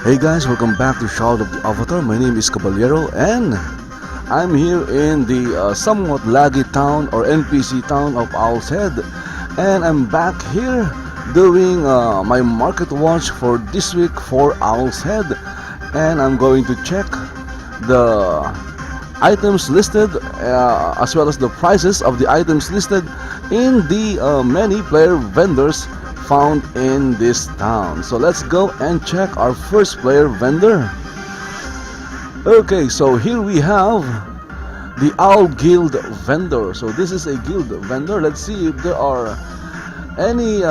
Hey guys, welcome back to Shroud of the Avatar. My name is Caballero and I'm here in the somewhat laggy town or NPC town of Owl's Head, and I'm back here doing my market watch for this week for Owl's Head, and I'm going to check the items listed as well as the prices of the items listed in the many player vendors found in this town. So let's go and check our first player vendor. Okay, so here we have the Owl Guild vendor. So this is a guild vendor. Let's see if there are any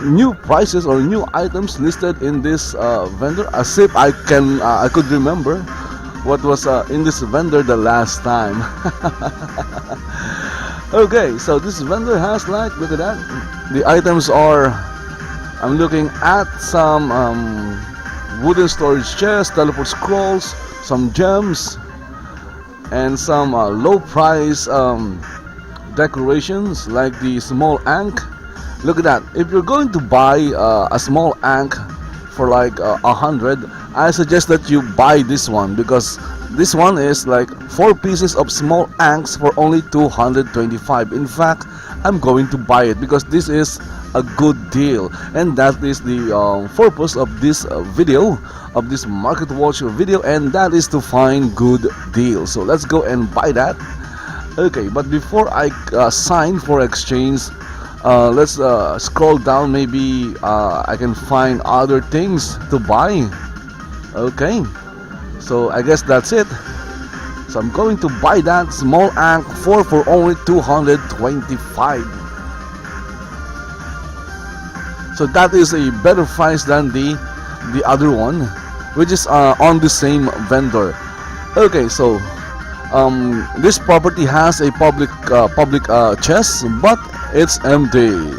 new prices or new items listed in this vendor, as if I could remember what was in this vendor the last time. Okay, so this vendor has, like, look at that. The items are, I'm looking at some wooden storage chests, teleport scrolls, some gems, and some low price decorations like the small ankh. Look at that. If you're going to buy a small ankh for like 100, I suggest that you buy this one, because this one is like 4 pieces of small ankhs for only 225. In fact, I'm going to buy it because this is a good deal, and that is the purpose of this video, of this market watch video, and that is to find good deals. So let's go and buy that. Okay, but before I sign for exchange, let's scroll down. Maybe I can find other things to buy. Okay, so I guess that's it. So I'm going to buy that small ankh for only 225. So that is a better price than the other one, which is on the same vendor. Okay, so this property has a public chest, but it's empty.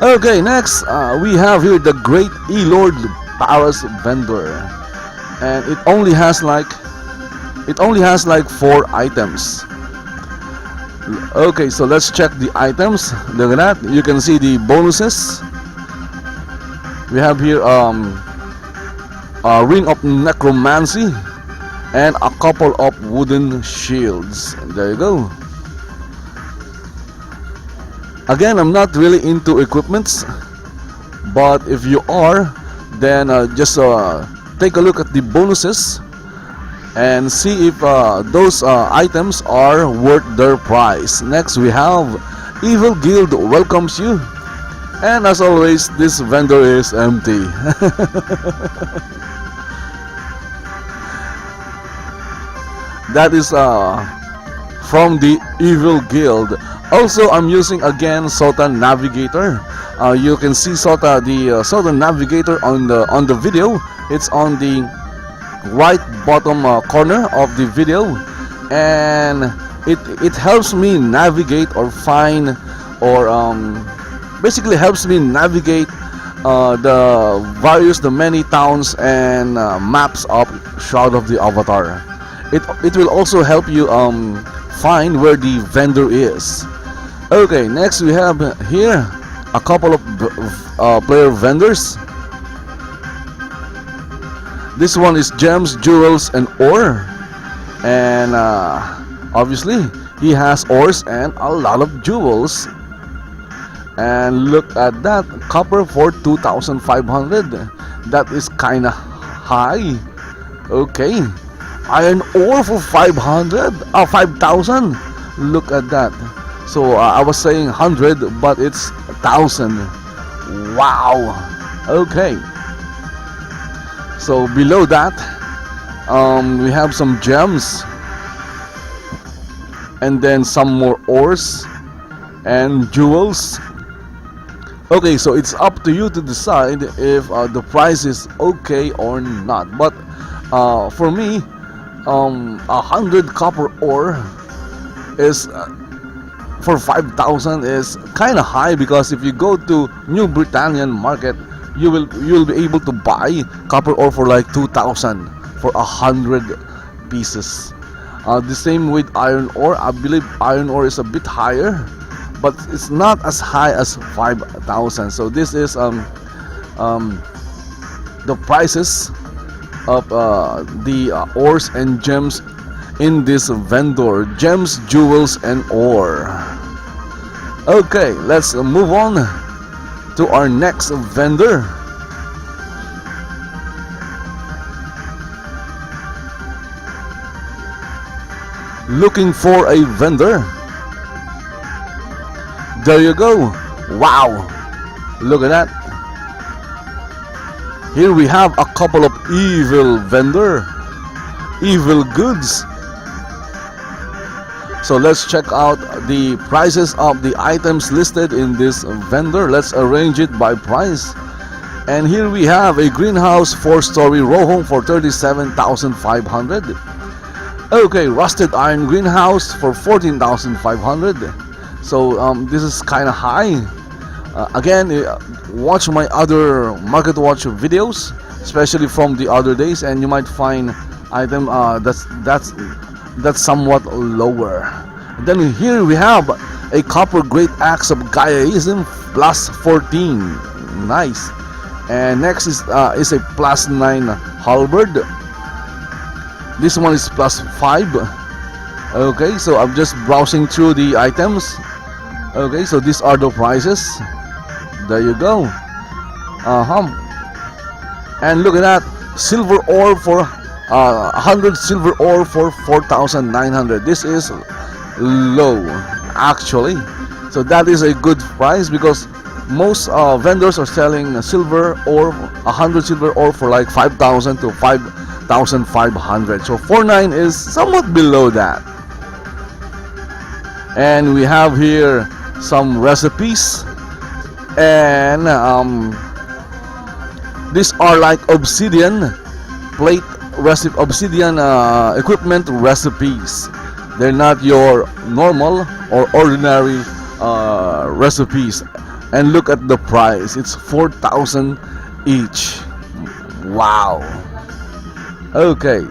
Okay, next we have here the Great E-Lord Paras vendor, and it only has like 4 items. Okay, so let's check the items. Look at that. You can see the bonuses. We have here a ring of necromancy and a couple of wooden shields. There you go. Again, I'm not really into equipments, but if you are, then just take a look at the bonuses and see if those items are worth their price. Next, we have Evil Guild welcomes you, and as always, this vendor is empty. That is from the Evil Guild. Also, I'm using again SOTA Navigator. You can see the SOTA Navigator on the video. It's on the right bottom corner of the video, and it helps me navigate or find, or basically helps me navigate the many towns and maps of Shroud of the Avatar. It will also help you find where the vendor is. Okay, next we have here a couple of player vendors. This one is gems, jewels, and ore, and obviously he has ores and a lot of jewels. And look at that, copper for 2,500. That is kinda high. Okay, iron ore for 5,000. Look at that. So I was saying 100, but it's 1,000. Wow. Okay. So below that, we have some gems, and then some more ores and jewels. Okay, so it's up to you to decide if the price is okay or not. But for me, 100 copper ore is for 5,000 is kind of high, because if you go to New Britannian market, you will be able to buy copper ore for like 2,000 for 100 pieces. The same with iron ore. I believe iron ore is a bit higher, but it's not as high as 5,000. So this is the prices of the ores and gems in this vendor. Gems, jewels, and ore. Okay, let's move on to our next vendor. Looking for a vendor? There you go. Wow, look at that. Here we have a couple of evil vendor, EVL Goods. So let's check out the prices of the items listed in this vendor. Let's arrange it by price. And here we have a greenhouse 4-story row home for 37,500. Okay, rusted iron greenhouse for 14,500. So this is kind of high. Again, watch my other Market Watch videos, especially from the other days, and you might find item that's somewhat lower. Then here we have a copper great axe of Gaiaism plus 14. Nice. And next is a plus 9 halberd. This one is plus 5. Okay, so I'm just browsing through the items. Okay, so these are the prices. There you go. And look at that, silver ore for 100 silver ore for 4,900. This is low actually, so that is a good price because most vendors are selling silver ore, 100 silver ore for like 5,000 to 5,500. So 49 is somewhat below that. And we have here some recipes, and these are like obsidian plate obsidian equipment recipes. They're not your normal or ordinary recipes. And look at the price, it's 4,000 each. Wow. Okay,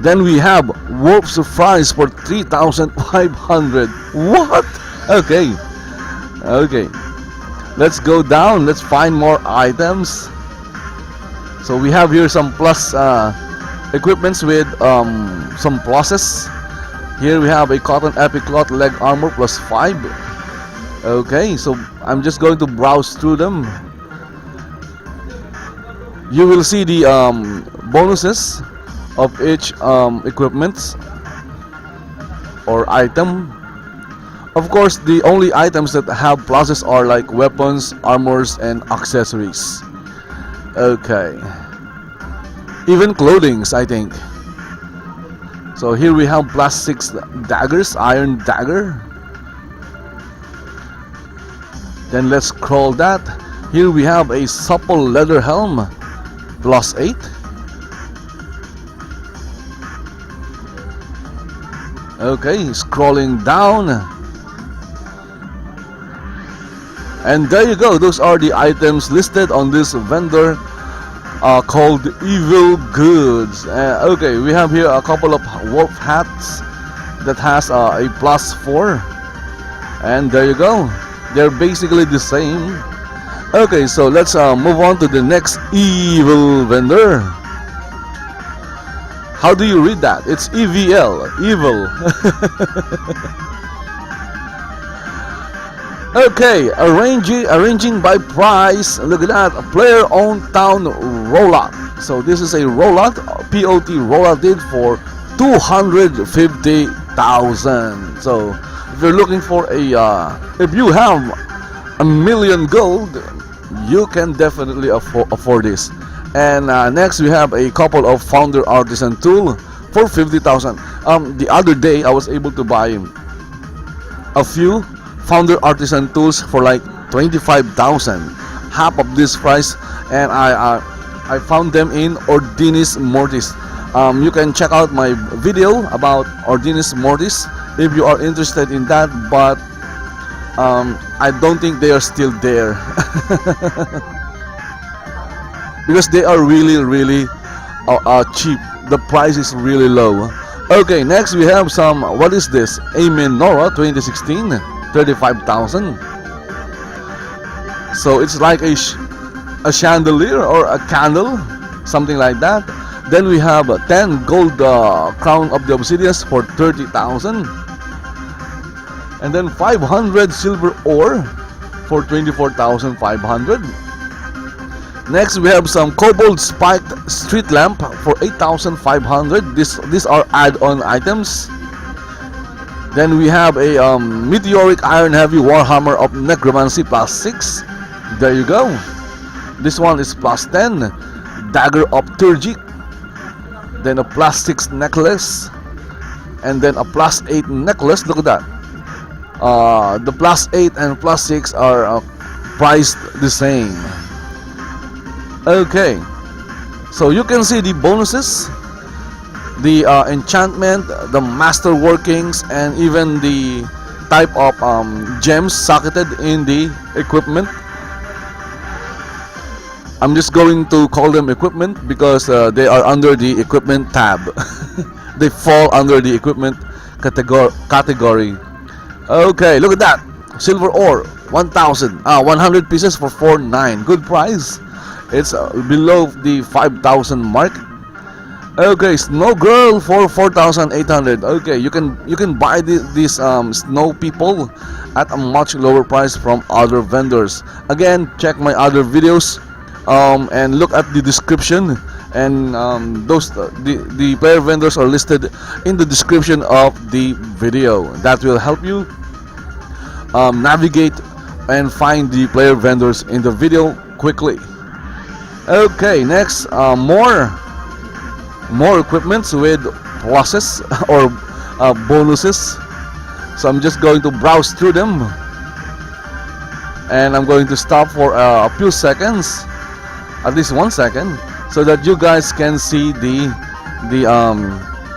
then we have Weaps fries for 3,500. What? Okay, let's go down, let's find more items. So we have here some plus equipments with some pluses. Here we have a cotton epic cloth leg armor plus 5. Okay, so I'm just going to browse through them. You will see the bonuses of each equipment or item. Of course, the only items that have pluses are like weapons, armors, and accessories. Okay, even clothings, I think. So here we have plus 6 daggers, iron dagger. Then let's scroll that. Here we have a supple leather helm plus 8. Okay, scrolling down, and there you go. Those are the items listed on this vendor called EVL Goods. Okay, we have here a couple of wolf hats that has a plus 4, and there you go. They're basically the same. Okay, so let's move on to the next evil vendor. How do you read that? It's EVL, evil. Okay, arranging by price. Look at that, a player-owned town rollout. So this is a rollout, POT rollout did for 250,000. So if you're looking for if you have $1 million gold, you can definitely afford this. And next we have a couple of founder artisan tool for 50,000. The other day I was able to buy a few founder artisan tools for like 25,000, half of this price, and I found them in Ordinis Mortis. You can check out my video about Ordinis Mortis if you are interested in that, but I don't think they are still there. Because they are really cheap. The price is really low. Okay, next we have some, what is this? Amen Nora 2016, 35,000. So it's like a chandelier or a candle. something like that. Then we have 10 gold crown of the obsidians for 30,000. And then 500 silver ore for 24,500. Next we have some Kobold spiked street lamp for 8,500. These are add-on items. Then we have a meteoric iron heavy warhammer of necromancy plus 6. There you go. This one is plus 10. Dagger of Turgic. Then a plus 6 necklace. And then a plus 8 necklace. Look at that. The plus 8 and plus 6 are priced the same. Okay. So you can see the bonuses. The enchantment, the master workings, and even the type of gems socketed in the equipment. I'm just going to call them equipment because they are under the equipment tab. They fall under the equipment category. Okay, look at that. Silver ore, 100 pieces for 4,900. Good price. It's below the 5,000 mark. Okay, snow girl for 4,800. Okay, you can buy these snow people at a much lower price from other vendors. Again, check my other videos and look at the description. And the player vendors are listed in the description of the video. That will help you navigate and find the player vendors in the video quickly. Okay, next more equipments with pluses or bonuses. So I'm just going to browse through them, and I'm going to stop for a few seconds, at least 1 second, so that you guys can see the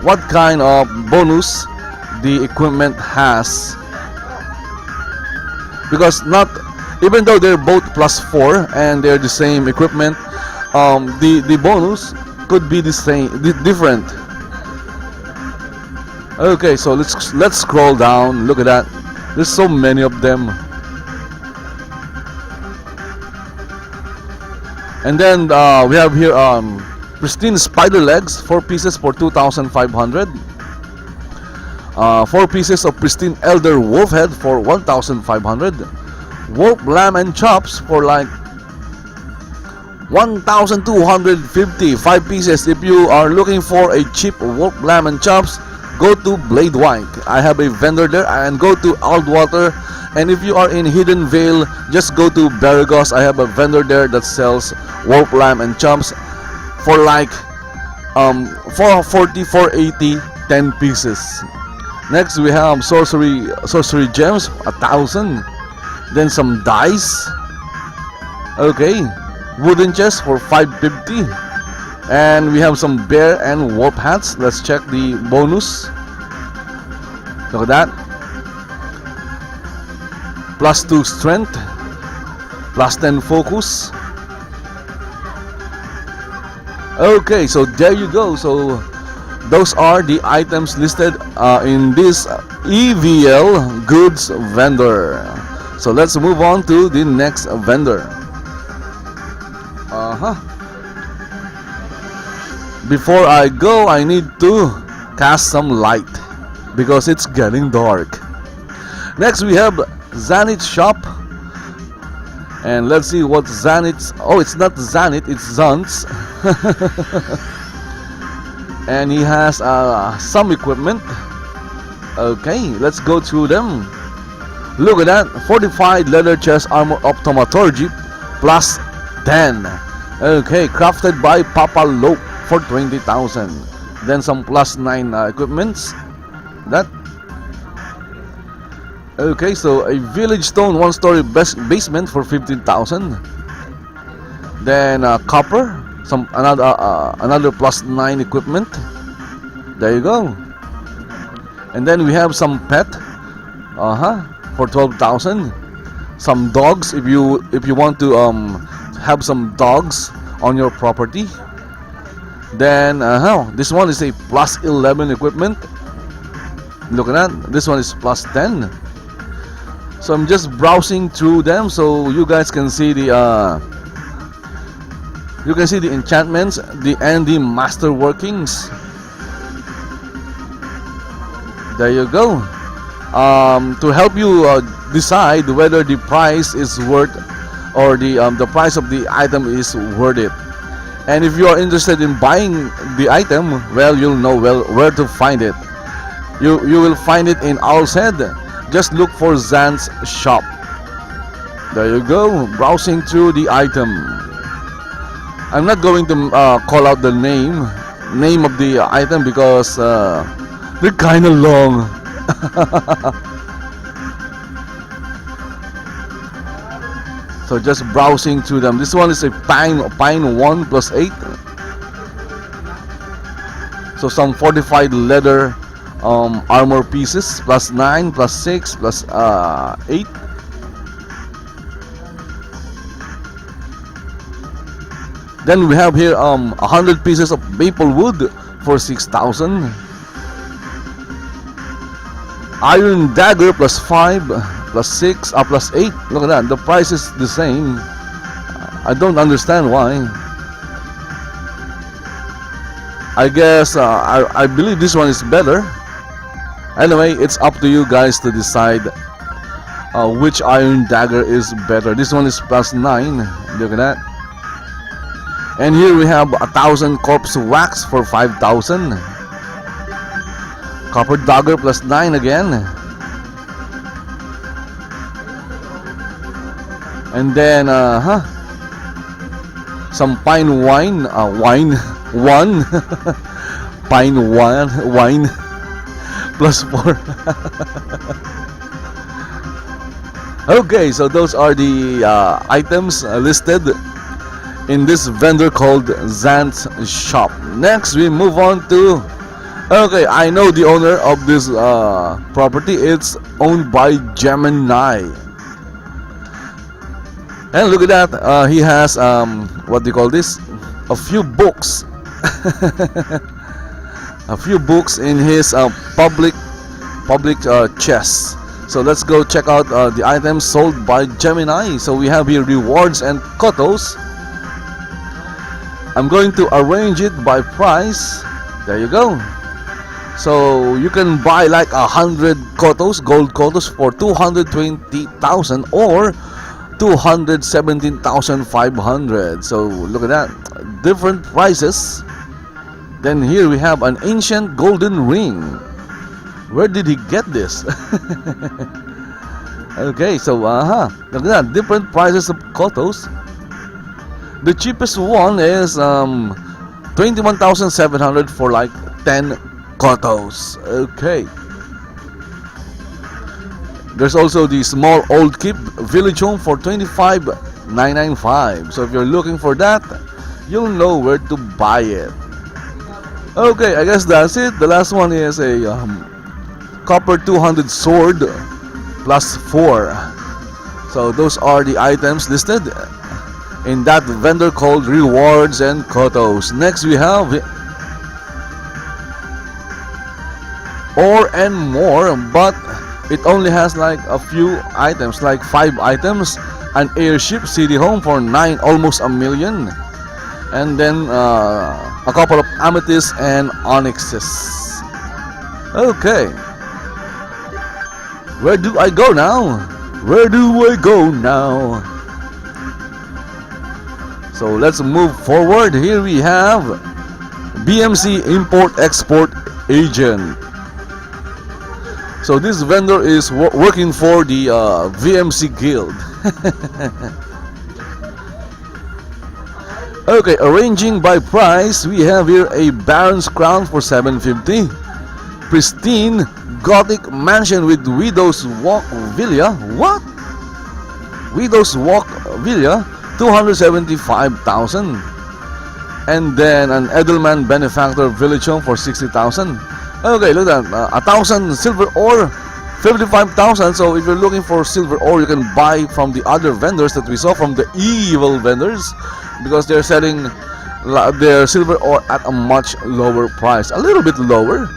what kind of bonus the equipment has. Because even though they're both plus 4 and they're the same equipment, the bonus could be the same, different. Okay, so let's scroll down. Look at that. There's so many of them. And then we have here pristine spider legs, 4 pieces for 2,500. 4 pieces of pristine elder wolf head for 1,500. Wolf lamb and chops for like 1,250. 5 pieces. If you are looking for a cheap wolf lamb and chops, go to Blade White. I have a vendor there. And go to Aldwater. And if you are in Hidden Vale, just go to Baragos. I have a vendor there that sells wolf lamb and chops for like 440, 480, 10 pieces. Next we have sorcery gems, 1,000. Then some dice. Okay, wooden chest for 550. And we have some bear and wolf hats. Let's check the bonus. Look at that. Plus 2 strength, plus 10 focus. Okay, so there you go. So those are the items listed in this EVL Goods vendor. So let's move on to the next vendor. Before I go, I need to cast some light because it's getting dark. Next we have Zanth shop, and let's see what Zanth's. Oh, it's not Zanth, it's Zanth's. And he has some equipment. Okay, let's go through them. Look at that, fortified leather chest armor of thaumaturgy plus 10. Okay, crafted by Papa Lope for 20,000. Then some plus 9 equipments. That. Okay, so a village stone 1-story basement for 15,000. Then copper, some another plus 9 equipment. There you go. And then we have some pet, for 12,000. Some dogs if you want to have some dogs on your property. Then this one is a plus 11 equipment. Look at that. This one is plus 10. So I'm just browsing through them so you guys can see the You can see the enchantments, and the master workings. There you go. To help you decide whether the price is worth, or the price of the item is worth it. And if you are interested in buying the item, well, you'll know where to find it. You will find it in Owl's Head. Just look for Zanth's shop. There you go, browsing through the item. I'm not going to call out the name of the item because they're kind of long. So just browsing through them. This one is a pine 1 plus 8. So some fortified leather armor pieces, plus 9 plus 6 plus 8. Then we have here 100 pieces of maple wood for 6,000. Iron dagger plus 5 plus 6 plus 8. Look at that, the price is the same. I don't understand why. I guess I believe this one is better. Anyway, it's up to you guys to decide which iron dagger is better. This one is plus 9. Look at that. And here we have 1,000 corpse wax for 5,000. Copper dagger plus 9 again. And then some pine wine 1 pine wine plus 4. Okay, so those are the items listed in this vendor called Zanth's shop. Next we move on to, okay, I know the owner of this property. It's owned by Gemini. And look at that, he has what do you call this, a few books. A few books in his public chest. So let's go check out the items sold by Gemini. So we have here rewards and COTOs. I'm going to arrange it by price. There you go. So you can buy like 100 COTOs, gold COTOs, for 220,000 or 217,500. So look at that, different prices. Then here we have an ancient golden ring. Where did he get this? Okay, so look at that, different prices of COTOs. The cheapest one is 21,700 for like 10 COTOs. Okay. There's also the small old keep village home for 25,995. So if you're looking for that, you'll know where to buy it. Okay, I guess that's it. The last one is a copper 200 sword plus 4. So those are the items listed in that vendor called Rewards and COTOs. Next we have Ore and More, but it only has like a few items, like 5 items. An airship city home for 9, almost a million. And then a couple of amethysts and onyxes. Okay. Where do I go now? Where do I go now? So let's move forward. Here we have BMC Import-Export Agent. So this vendor is working for the VMC Guild. Okay, arranging by price, we have here a Baron's Crown for 750. Pristine Gothic Mansion with Widow's Walk Villa. What? Widow's Walk Villa, 275,000. And then an Edelman Benefactor Village Home for 60,000. Okay, look at that, 1,000 silver ore, 55,000. So if you're looking for silver ore, you can buy from the other vendors that we saw, from the evil vendors, because they're selling their silver ore at a much lower price, a little bit lower.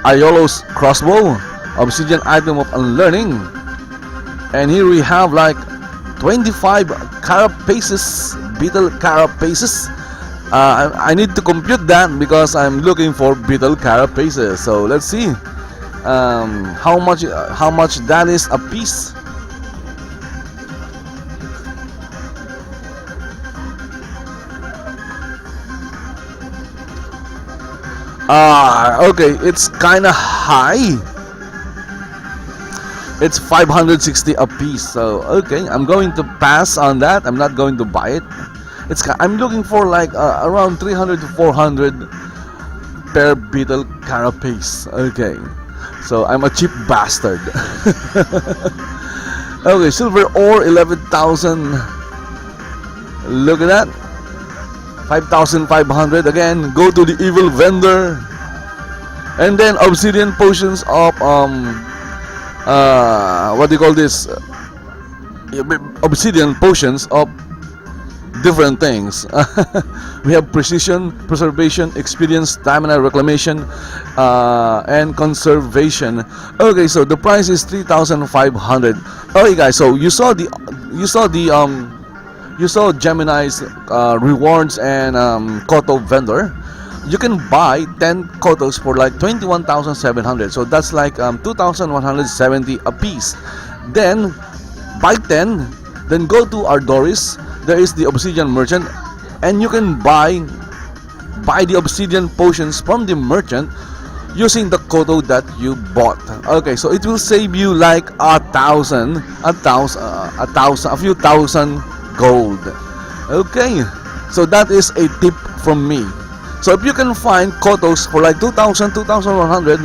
Iolo's crossbow, obsidian item of unlearning. And here we have like 25 carapaces beetle carapaces. I need to compute that because I'm looking for beetle carapaces. So let's see how much that is a piece. Okay, it's kinda high. It's 560 a piece. So okay, I'm going to pass on that. I'm not going to buy it. I'm looking for like around 300 to 400 per beetle carapace. Okay, so I'm a cheap bastard. Okay, silver ore 11,000. Look at that. 5,500 again. Go to the evil vendor, and then obsidian potions of what do you call this? Obsidian potions of different things. We have precision, preservation, experience, stamina, reclamation, and conservation. Okay, so the price is 3,500. Okay, guys. So you saw Gemini's rewards and COTO vendor. You can buy 10 COTOs for like 21,700. So that's like 2,170 a piece. Then buy 10. Then go to Ardoris. There is the obsidian merchant, and you can buy the obsidian potions from the merchant using the COTO that you bought. Okay, so it will save you like a few thousand gold. Okay, so that is a tip from me. So if you can find COTOs for like 2,000, 2,100,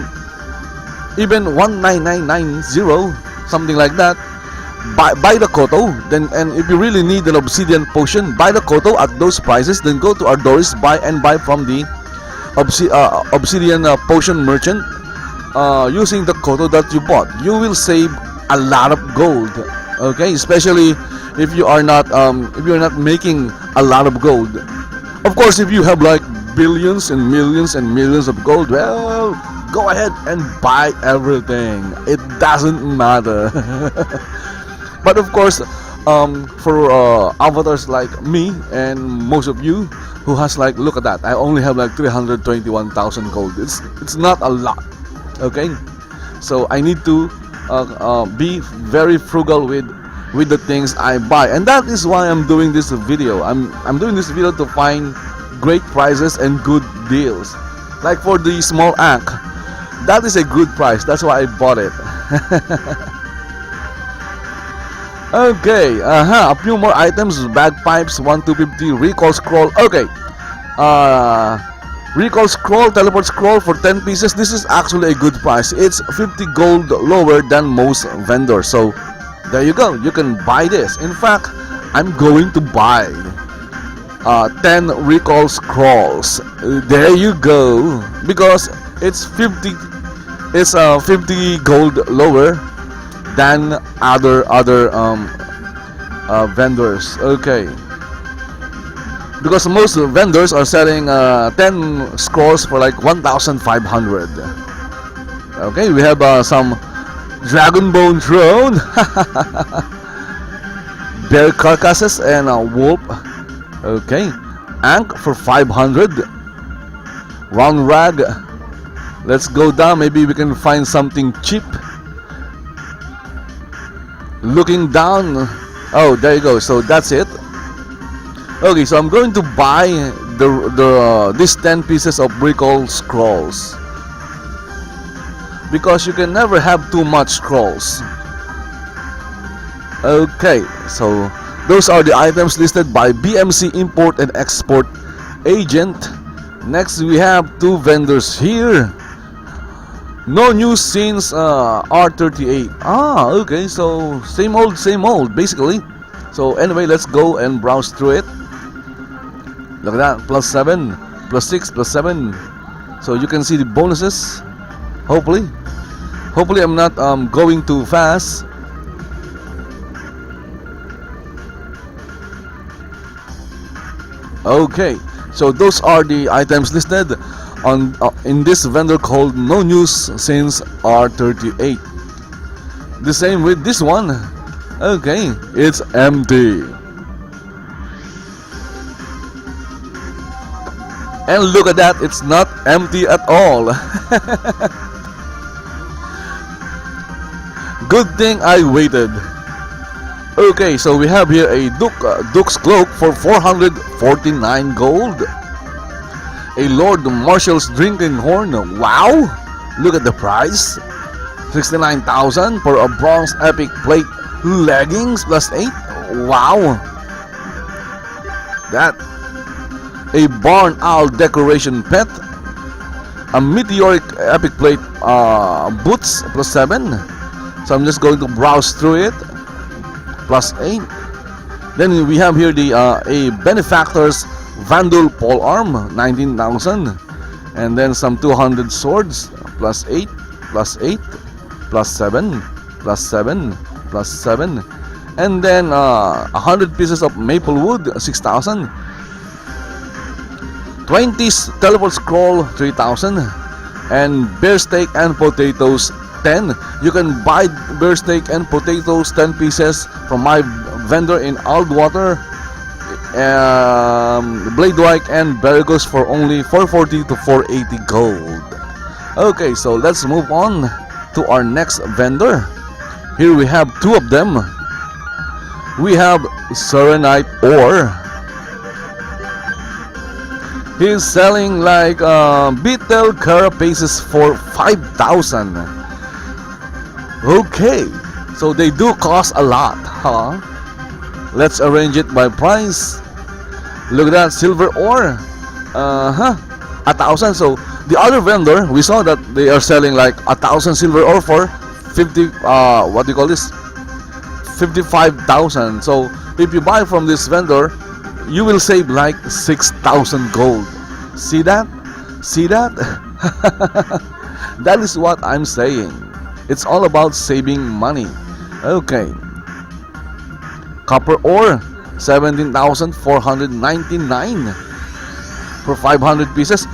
even 19990, something like that, buy the COTO. Then, and if you really need an obsidian potion, buy the COTO at those prices. Then go to Ardoris, buy from the obsidian potion merchant using the COTO that you bought. You will save a lot of gold. Okay, especially if you are not making a lot of gold. Of course, if you have like billions and millions of gold, well, go ahead and buy everything. It doesn't matter. But of course, for avatars like me and most of you who has like, look at that, I only have like 321,000 gold. It's not a lot. Okay, so I need to be very frugal with the things I buy, and that is why I'm doing this video. I'm doing this video to find great prices and good deals. Like for the small ankh, that is a good price. That's why I bought it. Okay, a few more items. Bagpipes, 1250. Recall scroll. Okay, recall scroll, teleport scroll for 10 pieces. This is actually a good price. It's 50 gold lower than most vendors. So there you go. You can buy this. In fact, I'm going to buy 10 recall scrolls. There you go. Because it's 50 gold lower than other vendors. Okay, because most vendors are selling 10 scrolls for like 1,500. Okay, we have some dragon bone throne, bear carcasses, and a wolf. Okay, ankh for 500. Round rag. Let's go down. Maybe we can find something cheap. Looking down. Oh, there you go. So that's it. Okay, so I'm going to buy these 10 pieces of recall scrolls, because you can never have too much scrolls. Okay, so those are the items listed by BMC Import and Export Agent. Next, we have two vendors here. No news since R38. Okay, so same old basically. So anyway, let's go and browse through it. Look at that, +7, +6, +7. So you can see the bonuses. Hopefully I'm not going too fast. Okay, so those are the items listed on in this vendor called No News since R38. The same with this one. Okay, it's empty. And look at that, it's not empty at all. Good thing I waited. Okay, so we have here a Duke's Cloak for 449 gold. A Lord Marshall's Drinking Horn. Wow! Look at the price. 69,000 for a Bronze Epic Plate Leggings plus 8. Wow! That. A Barn Owl Decoration Pet. A Meteoric Epic Plate Boots plus 7. So I'm just going to browse through it. Plus 8. Then we have here the a Benefactor's Vandal Polearm, 19,000. And then some 200 swords, plus 8, plus 8, plus 7, plus 7, plus 7. And then 100 pieces of maple wood, 6,000. 20 teleport scroll, 3,000. And bear steak and potatoes, 10. You can buy bear steak and potatoes 10 pieces from my vendor in Aldwater, Bladewike and Bergos for only 440 to 480 gold. Okay, so let's move on to our next vendor. Here we have two of them. We have Serenite Ore. He's selling like beetle carapaces for 5,000. Okay, so they do cost a lot, huh? Let's arrange it by price. Look at that, silver ore. 1,000. So the other vendor, we saw that they are selling like 1,000 silver ore for 50. What do you call this? 55,000. So if you buy from this vendor, you will save like 6,000 gold. See that? See that? That is what I'm saying. It's all about saving money. Okay. Copper ore, 17,499 for 500 pieces.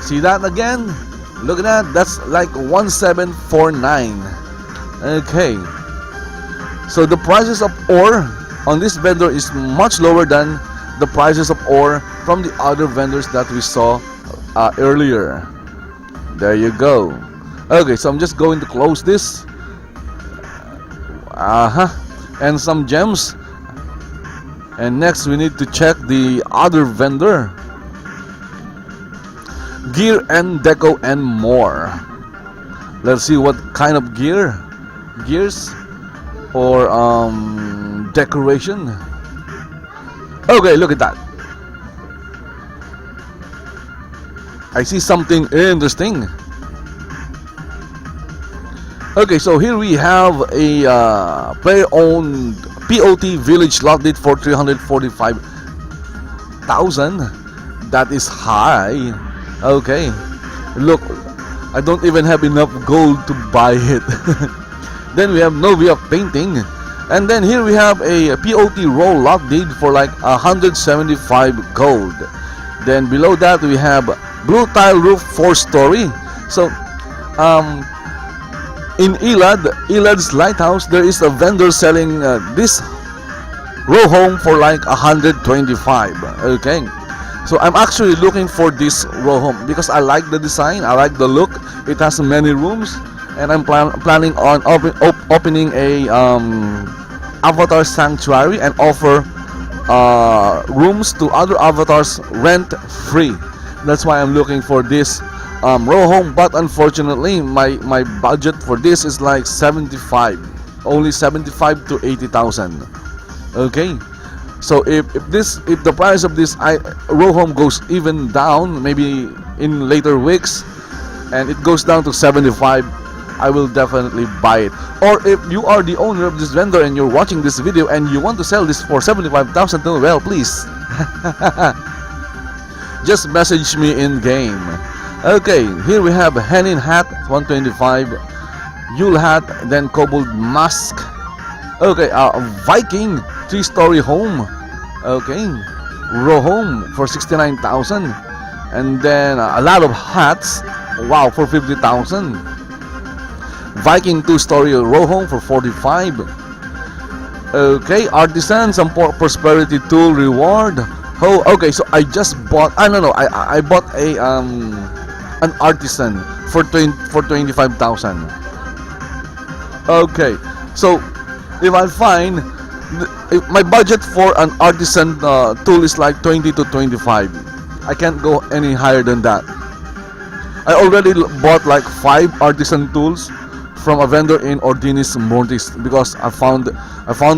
See that again? Look at that. That's like 1,749. Okay. So the prices of ore on this vendor is much lower than the prices of ore from the other vendors that we saw earlier. There you go. Okay, so I'm just going to close this. And some gems. And next we need to check the other vendor. Gear and deco and more. Let's see what kind of gears or decoration. Okay, look at that. I see something interesting. Okay, so here we have a player-owned POT village lot date for 345,000. That is high. Okay, look, I don't even have enough gold to buy it. Then we have Novia painting, and then here we have a POT roll lot date for like 175 gold. Then below that we have blue tile roof 4-story. So in Elad's lighthouse, there is a vendor selling this row home for like 125. Okay, so I'm actually looking for this row home because I like the design, I like the look. It has many rooms, and I'm planning on opening a avatar sanctuary and offer rooms to other avatars rent free. That's why I'm looking for this row home, but unfortunately my budget for this is like 75, only 75 to 80,000. Okay, so if the price of this row home goes even down, maybe in later weeks, and it goes down to 75, I will definitely buy it. Or if you are the owner of this vendor and you're watching this video and you want to sell this for 75,000, well, please just message me in game. Okay, here we have Henin hat 125, Yule hat, then Kobold mask. Okay, Viking 3-story home. Okay, row home for 69,000, and then a lot of hats. Wow, for 50,000. Viking 2-story row home for 45. Okay, artisan, some prosperity tool reward Oh, okay. So I just bought. I no no. I bought a an artisan for 25,000. Okay. So if I find if my budget for an artisan tool is like 20 to 25. I can't go any higher than that. I already bought like 5 artisan tools from a vendor in Ordinis Mortis because I found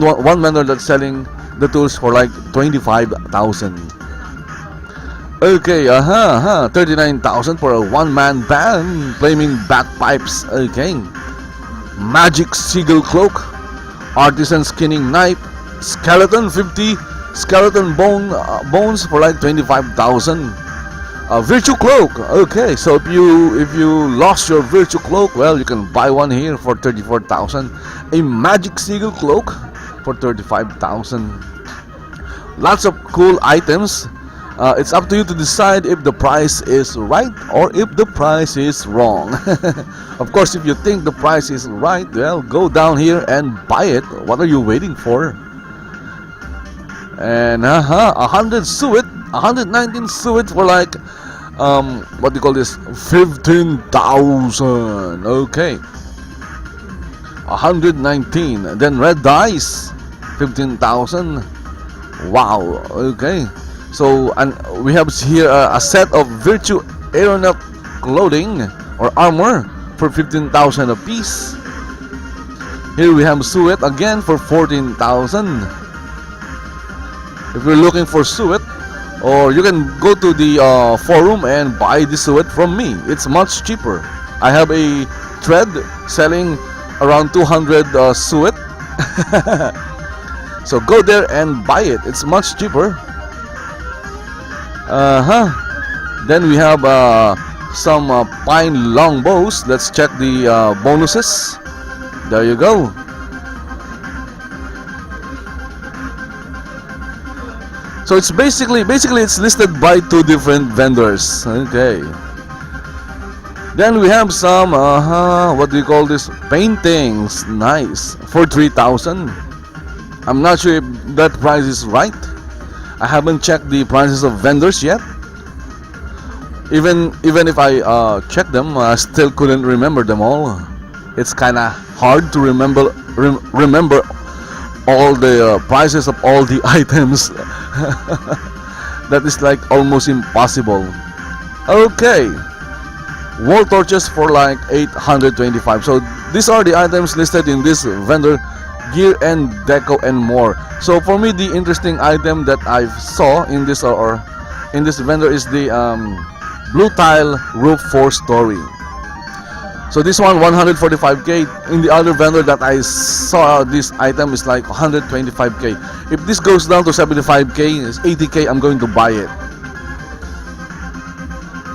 one vendor that's selling the tools for like 25,000. Okay, 39,000 for a one-man band playing bagpipes. Okay, magic seagull cloak, artisan skinning knife, skeleton 50, skeleton bones for like 25,000. Virtue cloak. Okay, so if you lost your virtue cloak, well, you can buy one here for 34,000. A magic seagull cloak for 35,000. Lots of cool items. It's up to you to decide if the price is right or if the price is wrong. Of course, if you think the price is right, well, go down here and buy it. What are you waiting for? And 100 suet, 119 suet for like what do you call this? 15,000. Okay, 119. Then red dice, 15,000. Wow. Okay. So and we have here a set of virtue aeronaut clothing or armor for 15,000 a piece. Here we have suet again for 14,000. If you're looking for suet, or you can go to the forum and buy the suet from me. It's much cheaper. I have a thread selling around 200 suet. So go there and buy it. It's much cheaper. Then we have some pine longbows. Let's check the bonuses. There you go. So it's basically it's listed by 2 different vendors. Okay. Then we have some what do you call this? Paintings. Nice. For 3,000. I'm not sure if that price is right. I haven't checked the prices of vendors yet. Even if I checked them, I still couldn't remember them all. It's kind of hard to remember all the prices of all the items. That is like almost impossible. Okay, wall torches for like 825. So these are the items listed in this vendor: gear and deco and more. So for me, the interesting item that I saw in this or in this vendor is the blue tile roof 4-story. So this one 145k. In the other vendor that I saw, this item is like 125k. If this goes down to 75k, it's 80k, I'm going to buy it.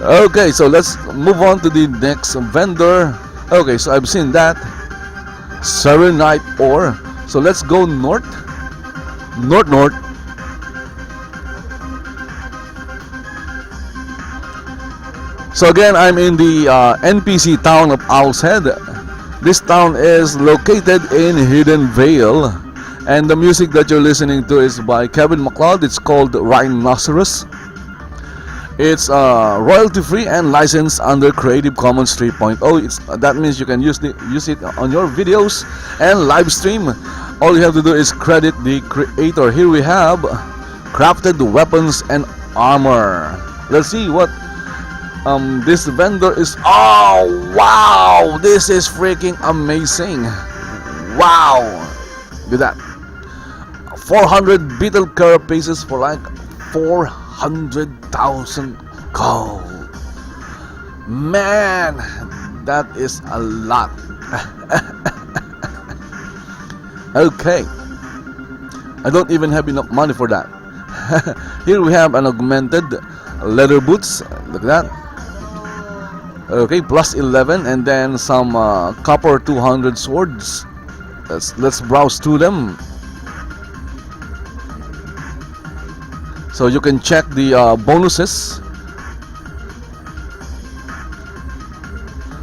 Okay, so let's move on to the next vendor. Okay, so I've seen that Serenite Ore. So let's go north. So again, I'm in the NPC town of Owl's Head. This town is located in Hidden Vale, and the music that you're listening to is by Kevin MacLeod. It's called Rhinoceros. It's royalty free and licensed under Creative Commons 3.0. That means you can use it on your videos and live stream. All you have to do is credit the creator. Here we have crafted weapons and armor. Let's see what this vendor is. Oh wow, this is freaking amazing. Wow, look at that. 400 beetle carapaces for like 400,000 gold. Man, that is a lot. Okay, I don't even have enough money for that. Here we have an augmented leather boots. Look at that. Okay, plus 11, and then some copper 200 swords. Let's browse through them. So you can check the bonuses.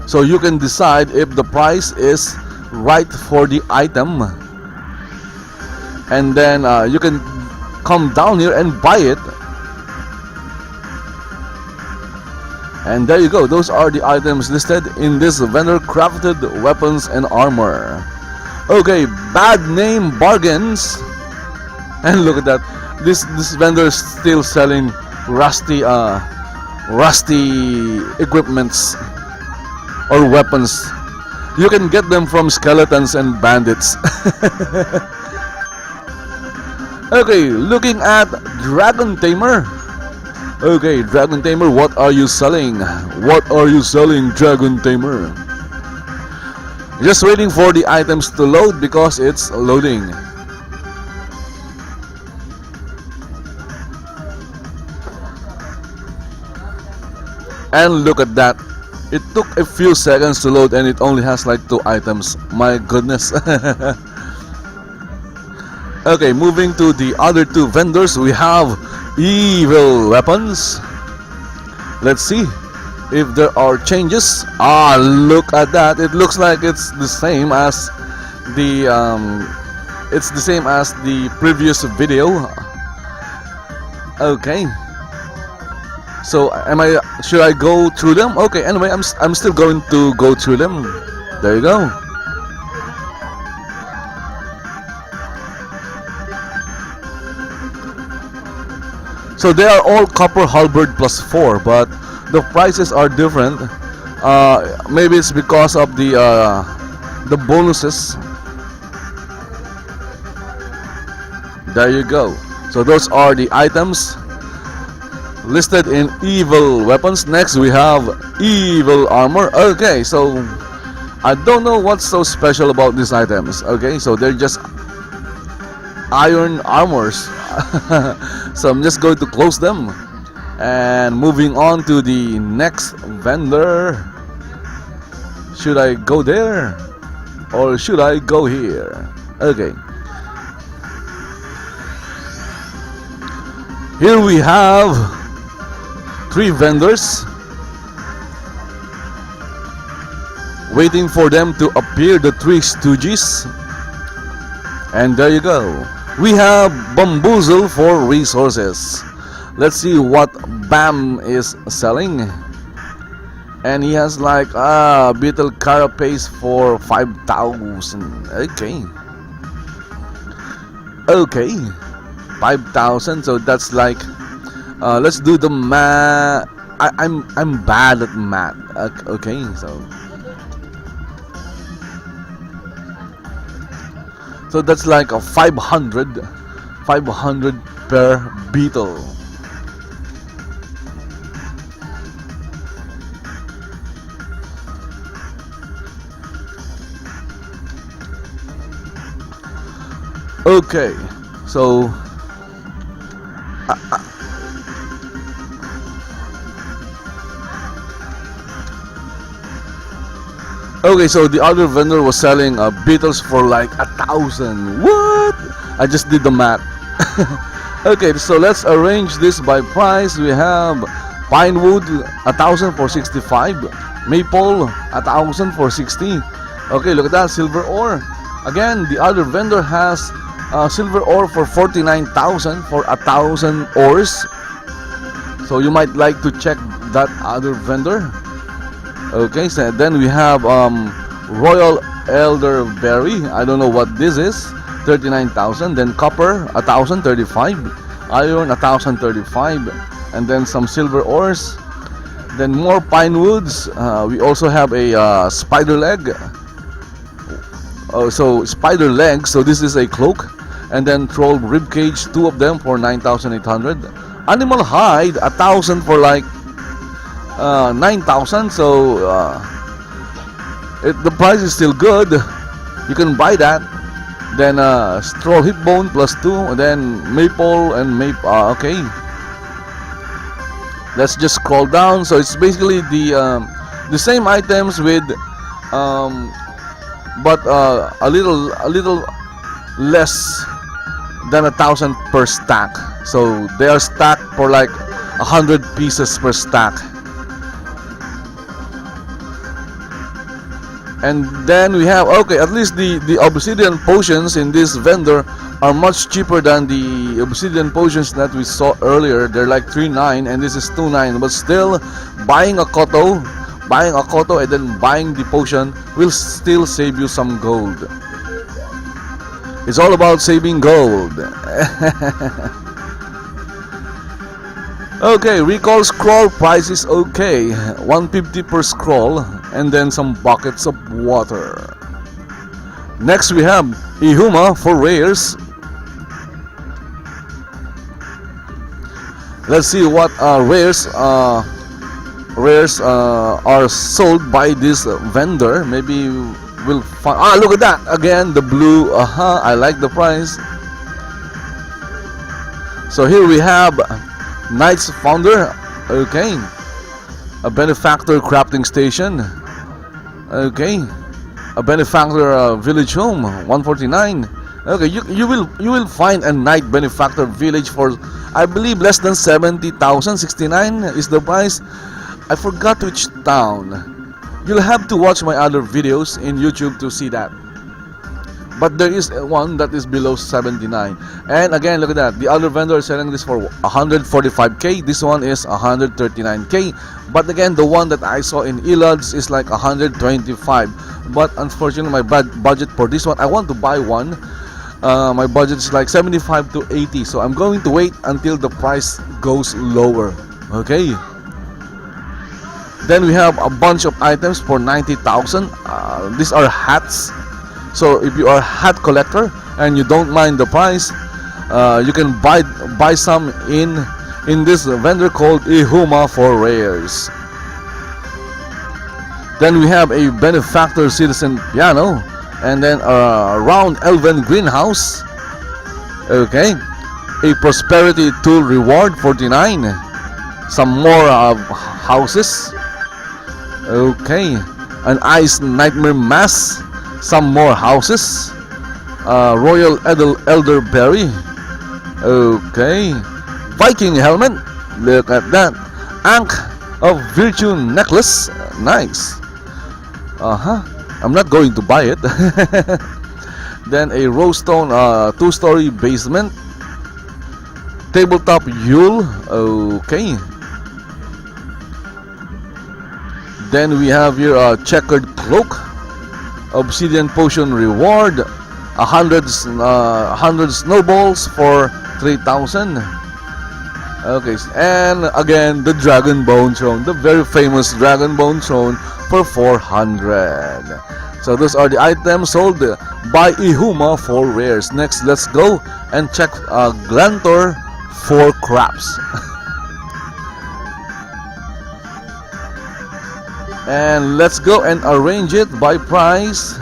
So you can decide if the price is right for the item, and then you can come down here and buy it And there you go, those are the items listed in this vendor crafted weapons and armor. Okay, bad name bargains. And look at that, this vendor is still selling rusty equipments or weapons. You can get them from skeletons and bandits. Okay, looking at Dragon Tamer. Okay, Dragon Tamer, what are you selling? What are you selling, Dragon Tamer? Just waiting for the items to load because it's loading. And look at that. It took a few seconds to load and it only has like 2 items. My goodness. Okay, moving to the other 2 vendors, we have Evil Weapons. Let's see if there are changes. Ah, look at that. It looks like it's the same as the previous video. Okay. So should I go through them? Okay, anyway, I'm still going to go through them. There you go. So they are all copper halberd +4, but the prices are different. Maybe it's because of the bonuses. There you go. So those are the items listed in Evil Weapons. Next we have Evil Armor. Okay, so I don't know what's so special about these items. Okay, so they're just iron armors. So I'm just going to close them. And moving on to the next vendor. Should I go there or should I go here? Okay. Here we have 3 vendors. Waiting for them to appear, the 3 stooges. And there you go. We have Bamboozle for resources. Let's see what Bam is selling. And he has like beetle carapace for 5,000. Okay. Okay. 5,000. So that's like let's do the math. I'm bad at math. Okay, so that's like a 500 per beetle. Okay, so okay, so the other vendor was selling beetles for like 1,000. What? I just did the math. Okay, so let's arrange this by price. We have pine wood 1,000 for 65, maple 1,000 for 60. Okay, look at that, silver ore. Again, the other vendor has silver ore for 49,000 for 1,000 ores. So you might like to check that other vendor. Okay, so then we have royal elderberry. I don't know what this is. 39,000. Then copper 1,035, iron 1,035, and then some silver ores. Then more pine woods. We also have a spider leg. So spider leg. So this is a cloak, and then troll rib cage, 2 of them for 9,800. Animal hide 1,000 for like 9,000. So the price is still good. You can buy that. Then straw hip bone +2, and then maple and maple. Okay, let's just scroll down. So it's basically the same items with but a little less than 1,000 per stack. So they are stacked for like 100 pieces per stack. And then we have, okay, at least the obsidian potions in this vendor are much cheaper than the obsidian potions that we saw earlier. They're like 3.9 and this is 2.9, but still buying a koto and then buying the potion will still save you some gold. It's all about saving gold. Okay, recall scroll price is okay, 150 per scroll, and then some buckets of water. Next we have Ihuma for rares. Let's see what rares are sold by this vendor. Maybe we'll find. Ah, look at that again, the blue. I like the price. So here we have Knight's Founder, okay, a Benefactor Crafting Station, okay, a Benefactor Village Home, 149. Okay, you will find a Knight Benefactor Village for, I believe, less than 70,000. 69 is the price. I forgot which town. You'll have to watch my other videos in YouTube to see that. But there is one that is below 79. And again, look at that. The other vendor is selling this for 145k. This one is 139k. But again, the one that I saw in ELUDs is like 125. But unfortunately, my budget for this one, I want to buy one. My budget is like 75 to 80. So I'm going to wait until the price goes lower. Okay. Then we have a bunch of items for 90,000. These are hats. So if you are a hat collector and you don't mind the price, you can buy some in this vendor called Ihuma for rares. Then we have a Benefactor Citizen Piano, and then a round elven greenhouse. Okay, a Prosperity Tool Reward 49. Some more houses. Okay, an Ice Nightmare Mask. Some more houses. Royal Elderberry. Okay. Viking helmet. Look at that. Ankh of Virtue necklace. Nice. I'm not going to buy it. Then a Rowstone 2-story basement. Tabletop Yule. Okay. Then we have here a checkered cloak. Obsidian potion reward, 100 snowballs for 3,000. Okay, and again the Dragon Bone Throne, the very famous Dragon Bone Throne for 400. So those are the items sold by Ihuma for rares. Next, let's go and check Glantor for craps. And let's go and arrange it by price.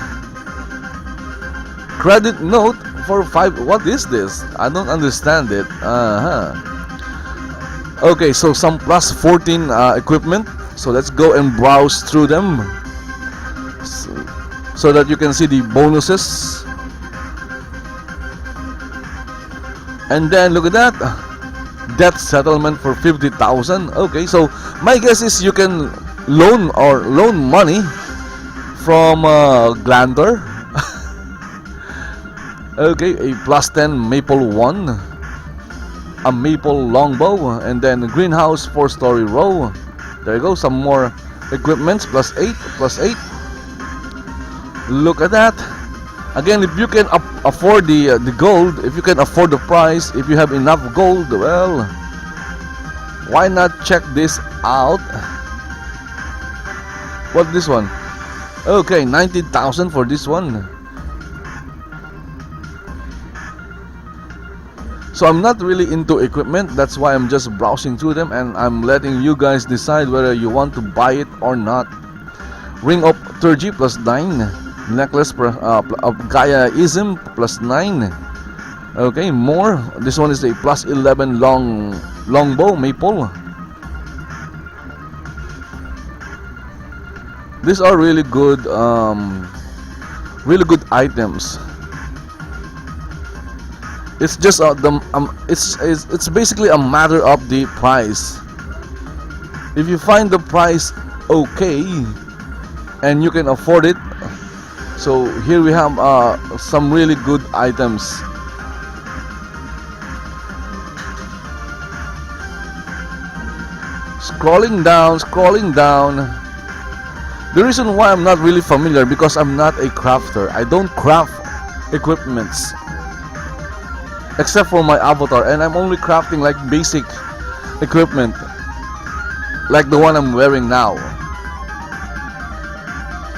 Credit note for 5. What is this? I don't understand it. Okay, so some plus 14 equipment. So let's go and browse through them so that you can see the bonuses. And then look at that. Debt settlement for 50,000. Okay, so my guess is you can loan money from Glantor. Okay, a plus 10 maple 1, a maple longbow, and then a greenhouse 4-story row. There you go, some more equipments, plus 8. Look at that. Again, if you can afford the gold, if you can afford the price, if you have enough gold, well, why not check this out? What's this one? Okay, 19,000 for this one. So I'm not really into equipment. That's why I'm just browsing through them, and I'm letting you guys decide whether you want to buy it or not. Ring of Turgy plus 9. Necklace of Gaia-ism plus 9. Okay, more. This one is a plus 11 longbow maple. These are really good items. It's just it's basically a matter of the price. If you find the price okay and you can afford it, So here we have some really good items. Scrolling down. The reason why I'm not really familiar, because I'm not a crafter. I don't craft equipments except for my avatar, and I'm only crafting like basic equipment like the one I'm wearing now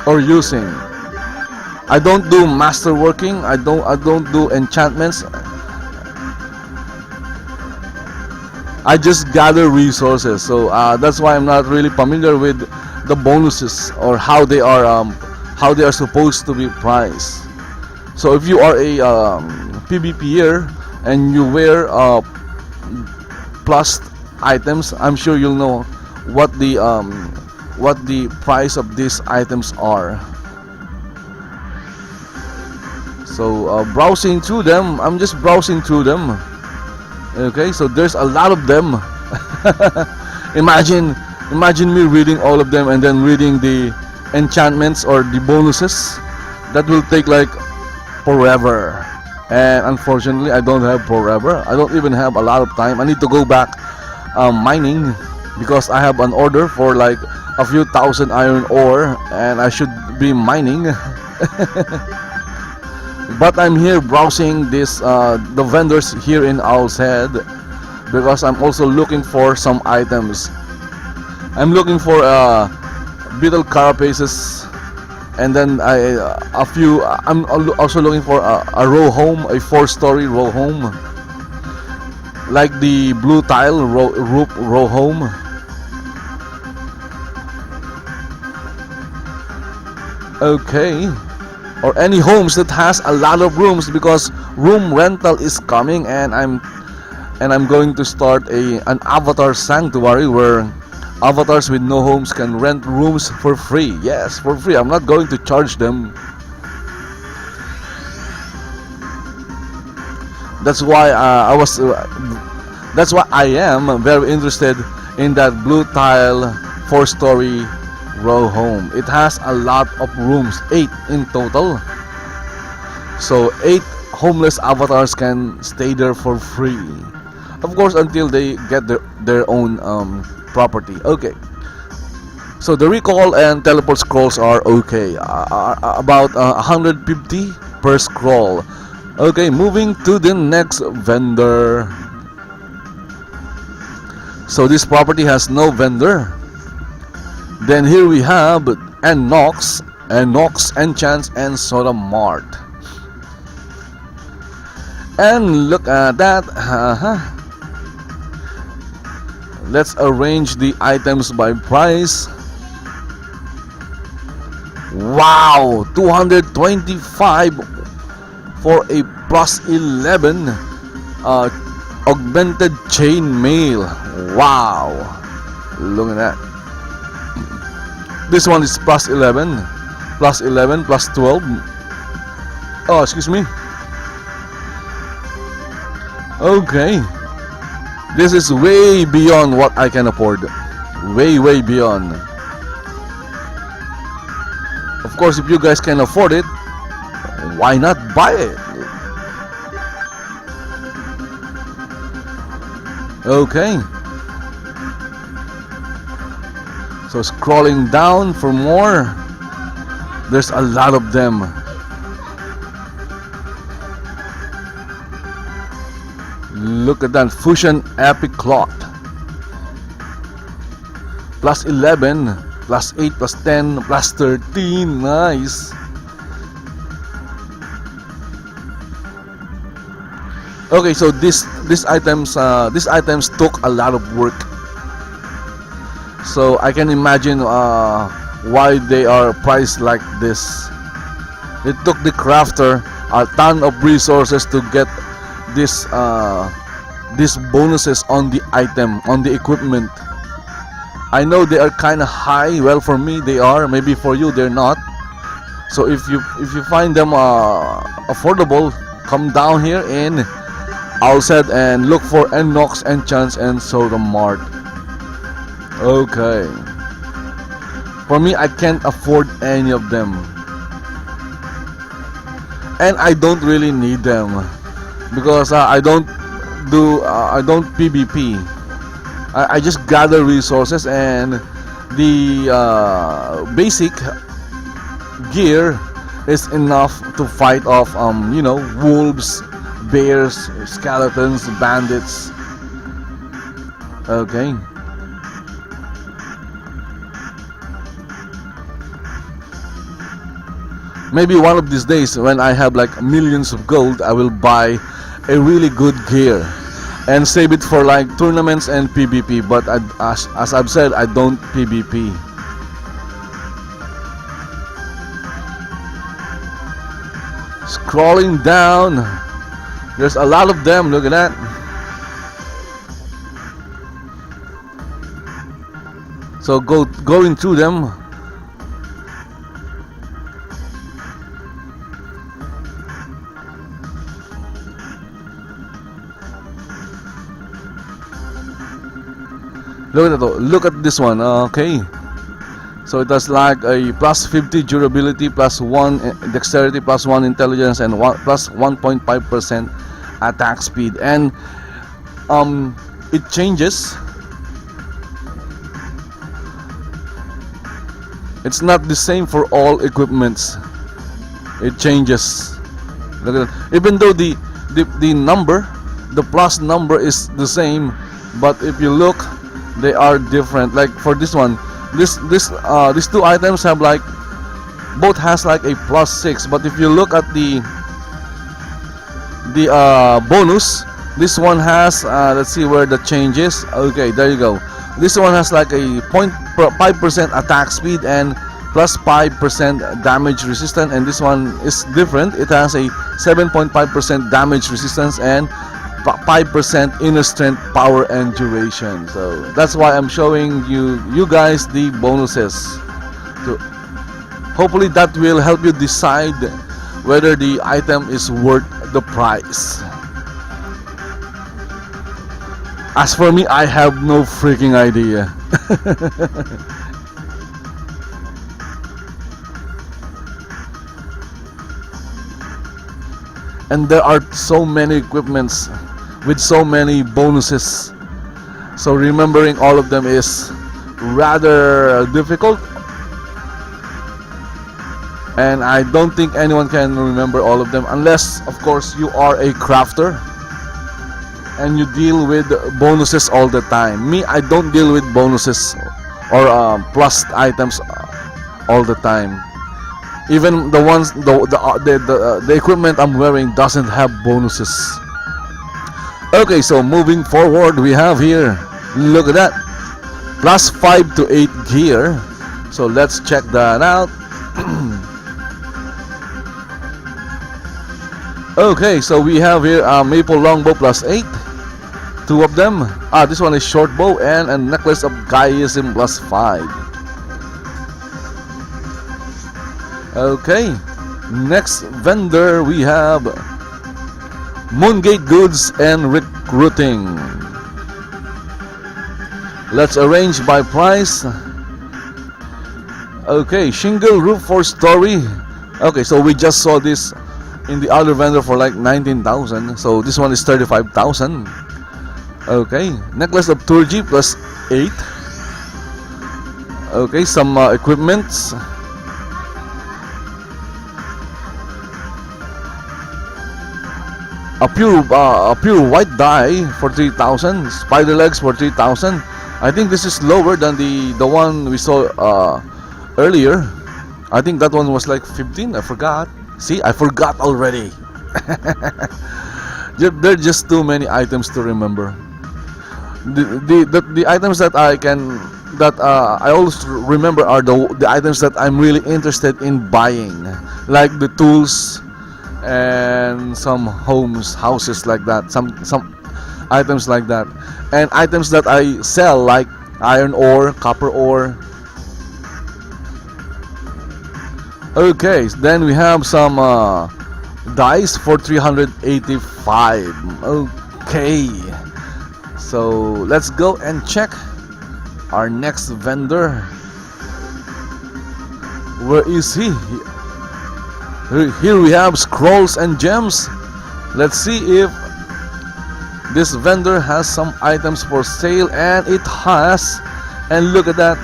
or using. I don't do masterworking. I don't do enchantments. I just gather resources. So that's why I'm not really familiar with the bonuses or how they are supposed to be priced. So if you are a PvPer and you wear plus items, I'm sure you'll know what the price of these items are. So browsing through them, I'm just browsing through them. Okay, so there's a lot of them. Imagine me reading all of them and then reading the enchantments or the bonuses. That will take like forever, and unfortunately I don't have forever. I don't even have a lot of time. I need to go back mining because I have an order for like a few thousand iron ore and I should be mining. But I'm here browsing this the vendors here in Owl's Head because I'm also looking for some items. I'm looking for beetle carapaces, and then a few. I'm also looking for a row home, a 4-story row home, like the blue tile roof row home. Okay. Or any homes that has a lot of rooms, because room rental is coming, and I'm going to start an avatar sanctuary where avatars with no homes can rent rooms for free. Yes, for free. I'm not going to charge them. That's why that's why I am very interested in that blue tile 4-story row home. It has a lot of rooms, 8 in total. So 8 homeless avatars can stay there for free. Of course, until they get their own property. Okay. So the recall and teleport scrolls are okay. About 150 per scroll. Okay, moving to the next vendor. So this property has no vendor. Then here we have Enchants, Enchants, and SOTAMart. And look at that. Let's arrange the items by price. Wow, 225 for a plus 11 augmented chain mail. Wow, look at that. This one is plus 11, plus 12. Oh, excuse me. Okay. This is way beyond what I can afford. Way beyond. Of course, if you guys can afford it, why not buy it? Okay. So scrolling down for more. There's a lot of them. Look at that Fusion Epic Clock. Plus 11, plus 8, plus 10, plus 13. Nice. Okay, so these items took a lot of work. So I can imagine why they are priced like this. It took the crafter a ton of resources to get these bonuses on the item, on the equipment. I know they are kind of high. Well, for me they are. Maybe for you they're not. So if you find them affordable, come down here in Owl's Head and look for Enchants, Enchants, and SOTAMart. Okay. For me, I can't afford any of them. and I don't really need them because I don't PvP. I just gather resources, and the basic gear is enough to fight off you know, wolves, bears, skeletons, bandits. Okay. Maybe one of these days, when I have like millions of gold, I will buy a really good gear and save it for like tournaments and PvP. But as I've said, I don't PvP. Scrolling down, there's a lot of them. Look at that. So going through them. Look at this one. Okay, so it has like a plus 50 durability, plus 1 dexterity, plus 1 intelligence, and plus 1.5% attack speed, and it changes. It's not the same for all equipments. It changes. Look at that. Even though the number, the plus number is the same, but if you look, they are different. Like for this one, these two items have like, both has like a plus 6, but if you look at the bonus, this one has let's see where the change is. Okay, there you go. This one has like a 0.5% attack speed and plus 5% damage resistance, and this one is different. It has a 7.5% damage resistance and 5% inner strength, power, and duration. So that's why I'm showing you guys the bonuses. So hopefully that will help you decide whether the item is worth the price. As for me, I have no freaking idea. And there are so many equipments with so many bonuses, so remembering all of them is rather difficult, and I don't think anyone can remember all of them, unless of course you are a crafter and you deal with bonuses all the time. Me, I don't deal with bonuses or plus items all the time. Even the ones, the equipment I'm wearing doesn't have bonuses. Okay, so moving forward, we have here, look at that, plus 5 to 8 gear. So let's check that out. Okay, so we have here a maple longbow plus 8, 2 of them. This one is short bow, and a necklace of Gaiism plus 5. Okay, next vendor we have Moongate Goods and Recruiting. Let's arrange by price. Okay, shingle roof for story. Okay, so we just saw this in the other vendor for like 19,000. So this one is 35,000. Okay, necklace of Turgy plus 8. Okay, some equipments. A pure white dye for 3,000. Spider legs for 3,000. I think this is lower than the one we saw earlier. I think that one was like 15. I forgot. See, I forgot already. There are just too many items to remember. The items that I always remember are the items that I'm really interested in buying, like the tools and some houses like that, some items like that, and items that I sell like iron ore, copper ore. Okay, then we have some dice for 385. Okay, so let's go and check our next vendor. Where is he? Here we have scrolls and gems. Let's see if this vendor has some items for sale, and it has. And look at that.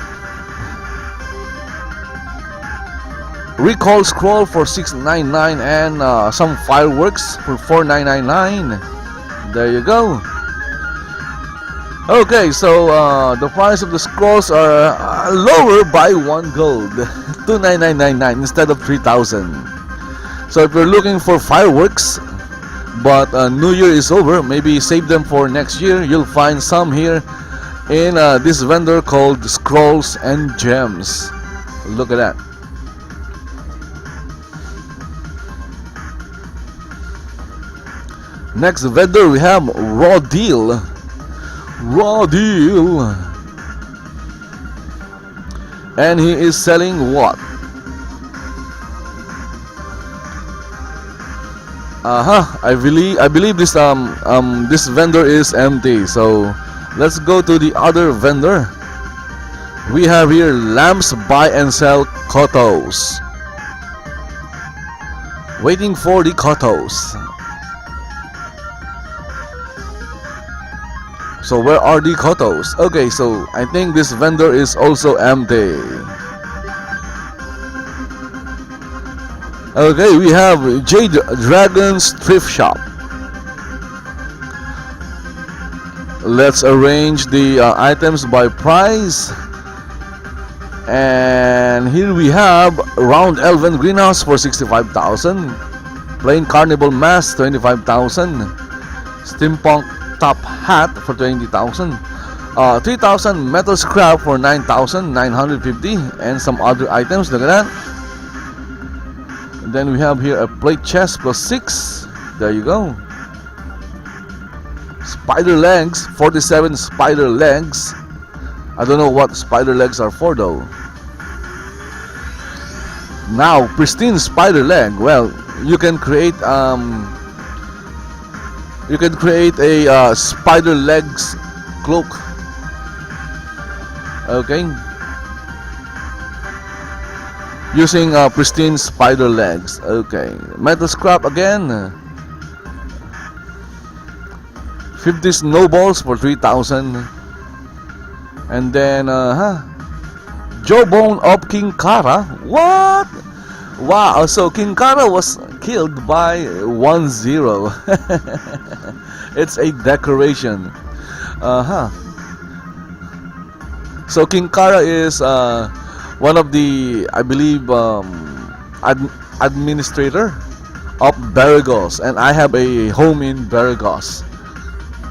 Recall scroll for $6.99 and some fireworks for $4.999. There you go. Okay, so the price of the scrolls are lower by 1 gold, $2.9999 instead of 3,000. So if you're looking for fireworks, but New Year is over, maybe save them for next year. You'll find some here in this vendor called Scrolls and Gems. Look at that. Next vendor we have Raw Deal. Raw Deal. And he is selling what? I believe this this vendor is empty. So let's go to the other vendor. We have here lamps buy and sell COTOs. Waiting for the COTOs. So where are the COTOs? Okay, so I think this vendor is also empty. Okay, we have Jade Dragon's Thrift Shop. Let's arrange the items by price. And here we have Round Elven Greenhouse for 65,000. Plain Carnival Mask 25,000. Steampunk Top Hat for 20,000. 3,000 Metal Scrap for 9,950, and some other items. Look at that. Then we have here a plate chest plus 6. There you go. Spider legs, 47 spider legs. I don't know what spider legs are for though. Now, pristine spider leg. Well, you can create a spider legs cloak. Okay. Using pristine spider legs. Okay. Metal scrap again. 50 snowballs for 3,000. And then Jawbone of King Kara. What? Wow, so King Kara was killed by 1-0. It's a decoration. So King Kara is one of the, I believe, administrator of Wearables, and I have a home in Wearables.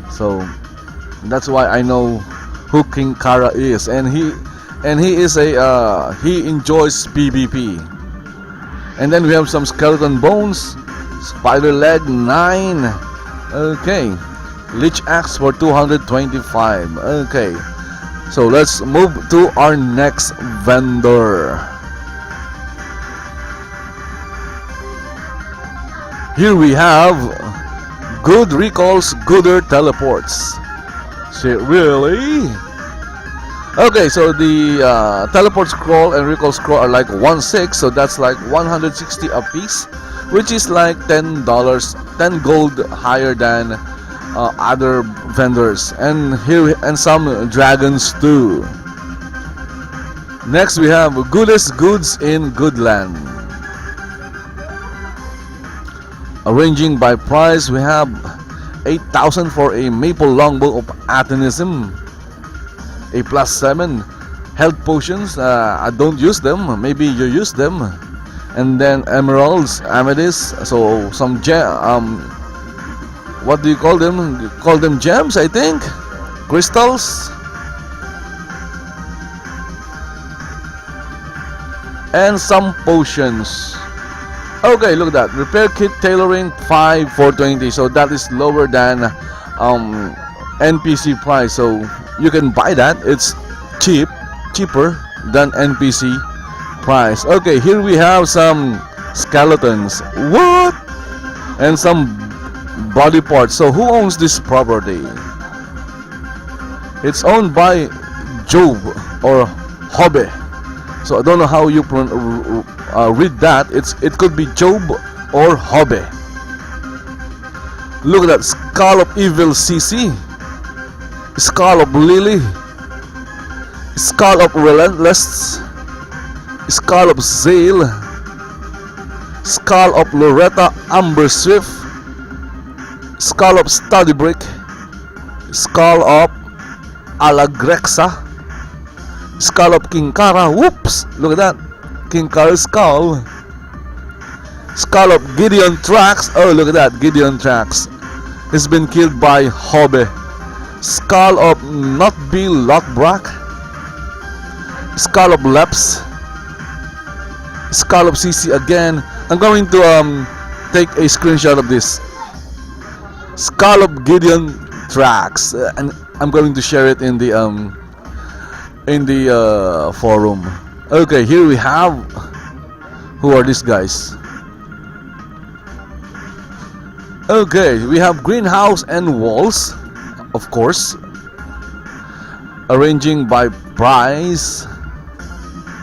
So that's why I know who King Kara is, and he is a he enjoys PvP. And then we have some skeleton bones, spider leg 9. Okay, Lich Axe for 225. Okay, so let's move to our next vendor. Here we have Good Recalls, Gooder Teleports. Shit, really? Okay, so the teleport scroll and recall scroll are like 1/6, so that's like 160 a piece, which is like $10, 10 gold higher than other vendors, and some dragons too. Next we have Goodest Goods in Goodland. Arranging by price, we have 8,000 for a maple longbow of Addonism. A +7 health potions. I don't use them. Maybe you use them. And then emeralds, amethyst. So some what do you call them? You call them gems, I think. Crystals. And some potions. Okay, look at that. Repair kit tailoring 5,420. So that is lower than NPC price. So you can buy that. It's cheaper than NPC price. Okay, here we have some skeletons. What? And some body parts. So who owns this property? It's owned by Job or Hobby. So I don't know how you read that. It could be Job or Hobby. Look at that, Skull of Evil CC, Skull of Lily, Skull of Relentless, Skull of Zale, Skull of Loretta Amber Swift, Skull of Study Brick, Skull of Alagrexa, Skull of Kinkara. Whoops! Look at that, Kinkara skull. Skull of Gideon Trax. Oh, look at that, Gideon Trax. He's been killed by Hobby. Skull of Not Be Lockbrack. Skull of Leps. Skull of CC again. I'm going to take a screenshot of this. Skull of Gideon Trax, and I'm going to share it in the forum. Okay, here we have. Who are these guys? Okay, we have greenhouse and walls, of course. Arranging by price.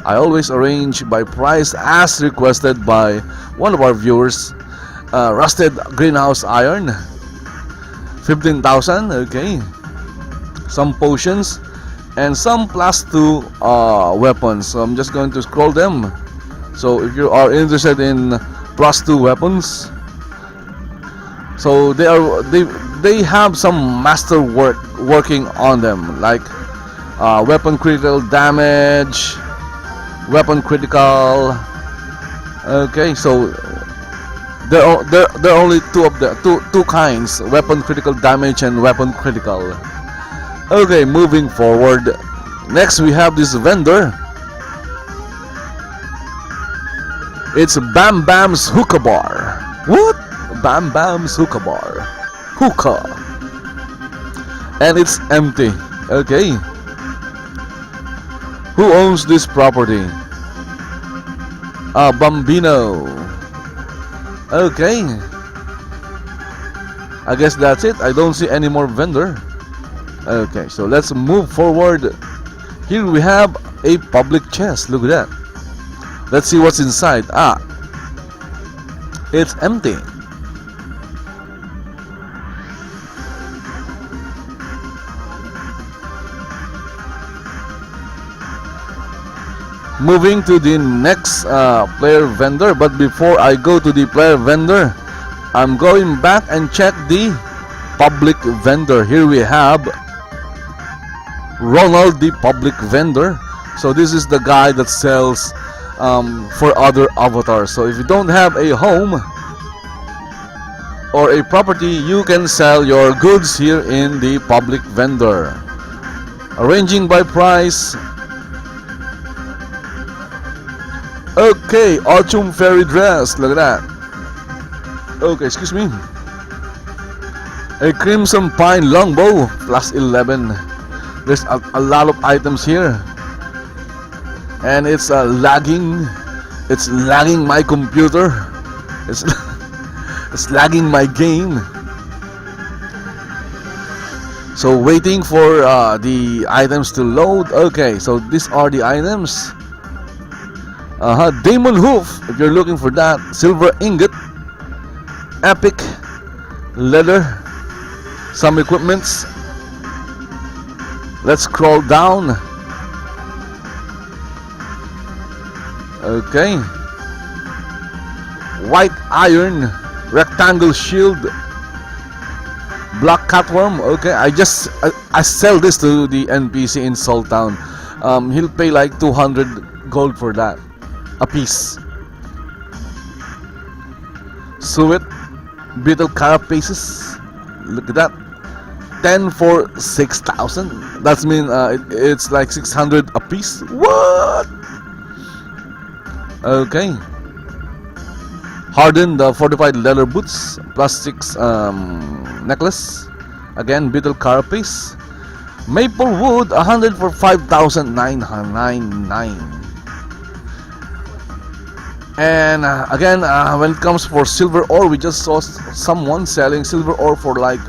I always arrange by price as requested by one of our viewers. Rusted greenhouse iron, 15,000. Okay. Some potions and some +2 weapons. So I'm just going to scroll them. So if you are interested in +2 weapons, so they have some master working on them, like weapon critical damage, weapon critical. Okay, so there are only two kinds: weapon critical damage and weapon critical. Okay, moving forward. Next we have this vendor. It's Bam Bam's Hookah Bar. What? Bam Bam's Hookah Bar. Hookah. And it's empty. Okay. Who owns this property? Bambino. Okay. I guess that's it. I don't see any more vendor. Okay, so let's move forward. Here we have a public chest. Look at that. Let's see what's inside. It's empty. Moving to the next player vendor, but before I go to the player vendor, I'm going back and check the public vendor. Here we have Ronald, the public vendor. So this is the guy that sells for other avatars. So if you don't have a home or a property, you can sell your goods here in the public vendor. Arranging by price. Okay, Autumn Fairy Dress. Look at that. Okay, excuse me. A Crimson Pine Longbow +11. There's a lot of items here. And it's lagging. It's lagging my computer. It's it's lagging my game. So waiting for the items to load. Okay, so these are the items. Demon Hoof, if you're looking for that. Silver Ingot. Epic. Leather. Some equipments. Let's scroll down. Okay. White Iron. Rectangle Shield. Black Catworm. Okay, I sell this to the NPC in Salt Town. He'll pay like 200 gold for that a piece. Suet. Beetle Carapaces. Look at that. 10 for 6,000. That's mean it's like 600 a piece. What? Okay. Hardened fortified leather boots +6 necklace. Again, beetle carapace. Maple wood 100 for 5,999. And again, when it comes for silver ore, we just saw someone selling silver ore for like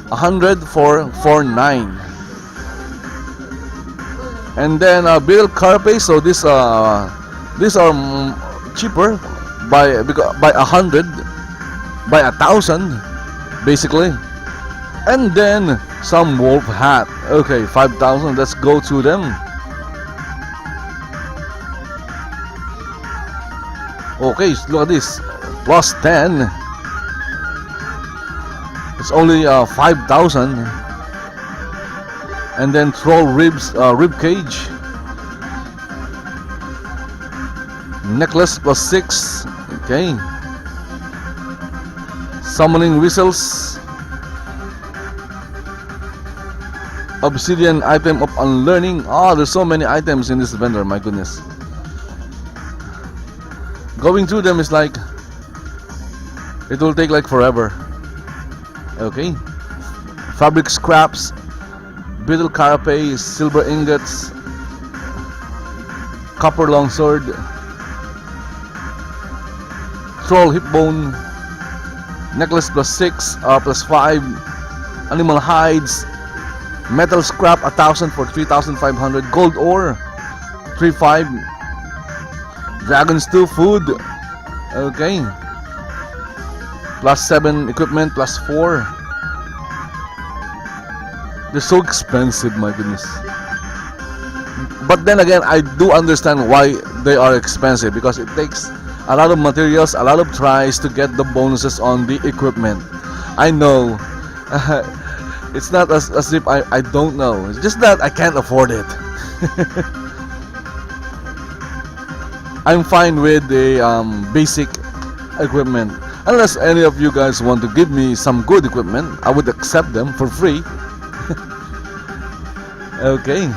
100 for 49. And then beetle carapace. So these are cheaper by 100, by 1,000 basically. And then some wolf hat. Okay, 5,000. Let's go to them. Okay, look at this. Plus 10. It's only 5,000. And then troll rib cage. Necklace plus 6. Okay. Summoning whistles. Obsidian item of unlearning. Oh, there's so many items in this vendor, my goodness. Going through them is like, it will take like forever. Okay. Fabric scraps, beetle carapace, silver ingots, copper longsword, troll hip bone, necklace plus 6, plus 5, animal hides, metal scrap 1,000 for 3,500, gold ore 3,500, dragon stew food, okay, plus 7 equipment plus 4. They're so expensive, my goodness. But then again, I do understand why they are expensive, because it takes a lot of materials, a lot of tries to get the bonuses on the equipment. I know. It's not as if I don't know. It's just that I can't afford it. I'm fine with the basic equipment. Unless any of you guys want to give me some good equipment, I would accept them for free. Okay.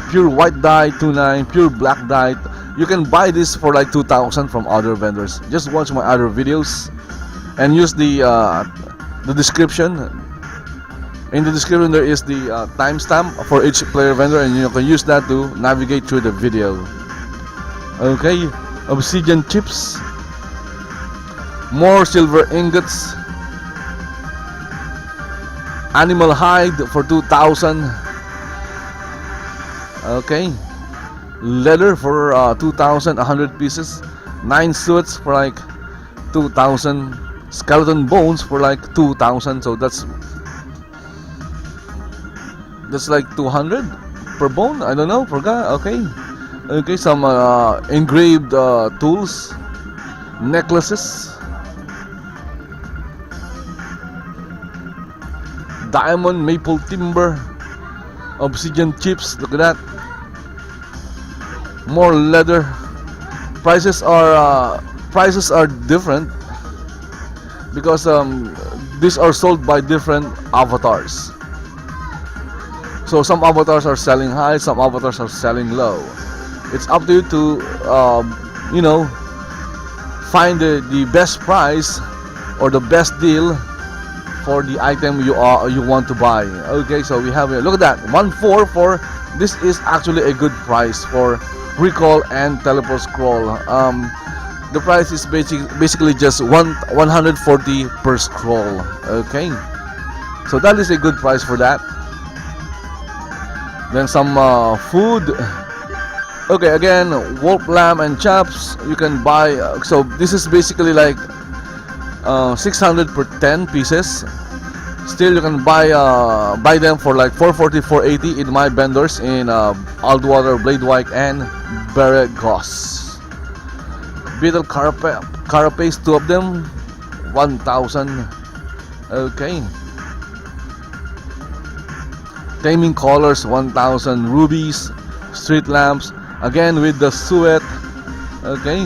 Pure white dye 2,900, pure black dye. You can buy this for like 2,000 from other vendors. Just watch my other videos and use the description. In the description there is the timestamp for each player vendor, and you can use that to navigate through the video. Okay, obsidian chips, more silver ingots, animal hide for 2,000. Okay, leather for 2,000, 100 pieces, 9 suits for like 2,000, skeleton bones for like 2,000. So that's like 200 per bone. I don't know, forgot. Okay, some engraved tools, necklaces, diamond maple timber, obsidian chips. Look at that. More leather. Prices are different because these are sold by different avatars. So some avatars are selling high, some avatars are selling low. It's up to you to find the best price or the best deal for the item you want to buy. Okay, so we have, look at that, 1,400 for this. Is actually a good price for recall and teleport scroll. The price is basically just 140 per scroll. Okay, so that is a good price for that. Then some food. Okay, again, wolf, lamb, and chops you can buy. So this is basically like 600 per 10 pieces. Still, you can buy them for like 440, 480 in my vendors in Aldwater, Bladewike, and Beregos. Beetle carapace, 2 of them, 1,000. Okay. Taming collars, 1,000. Rubies, street lamps, again with the suet. Okay.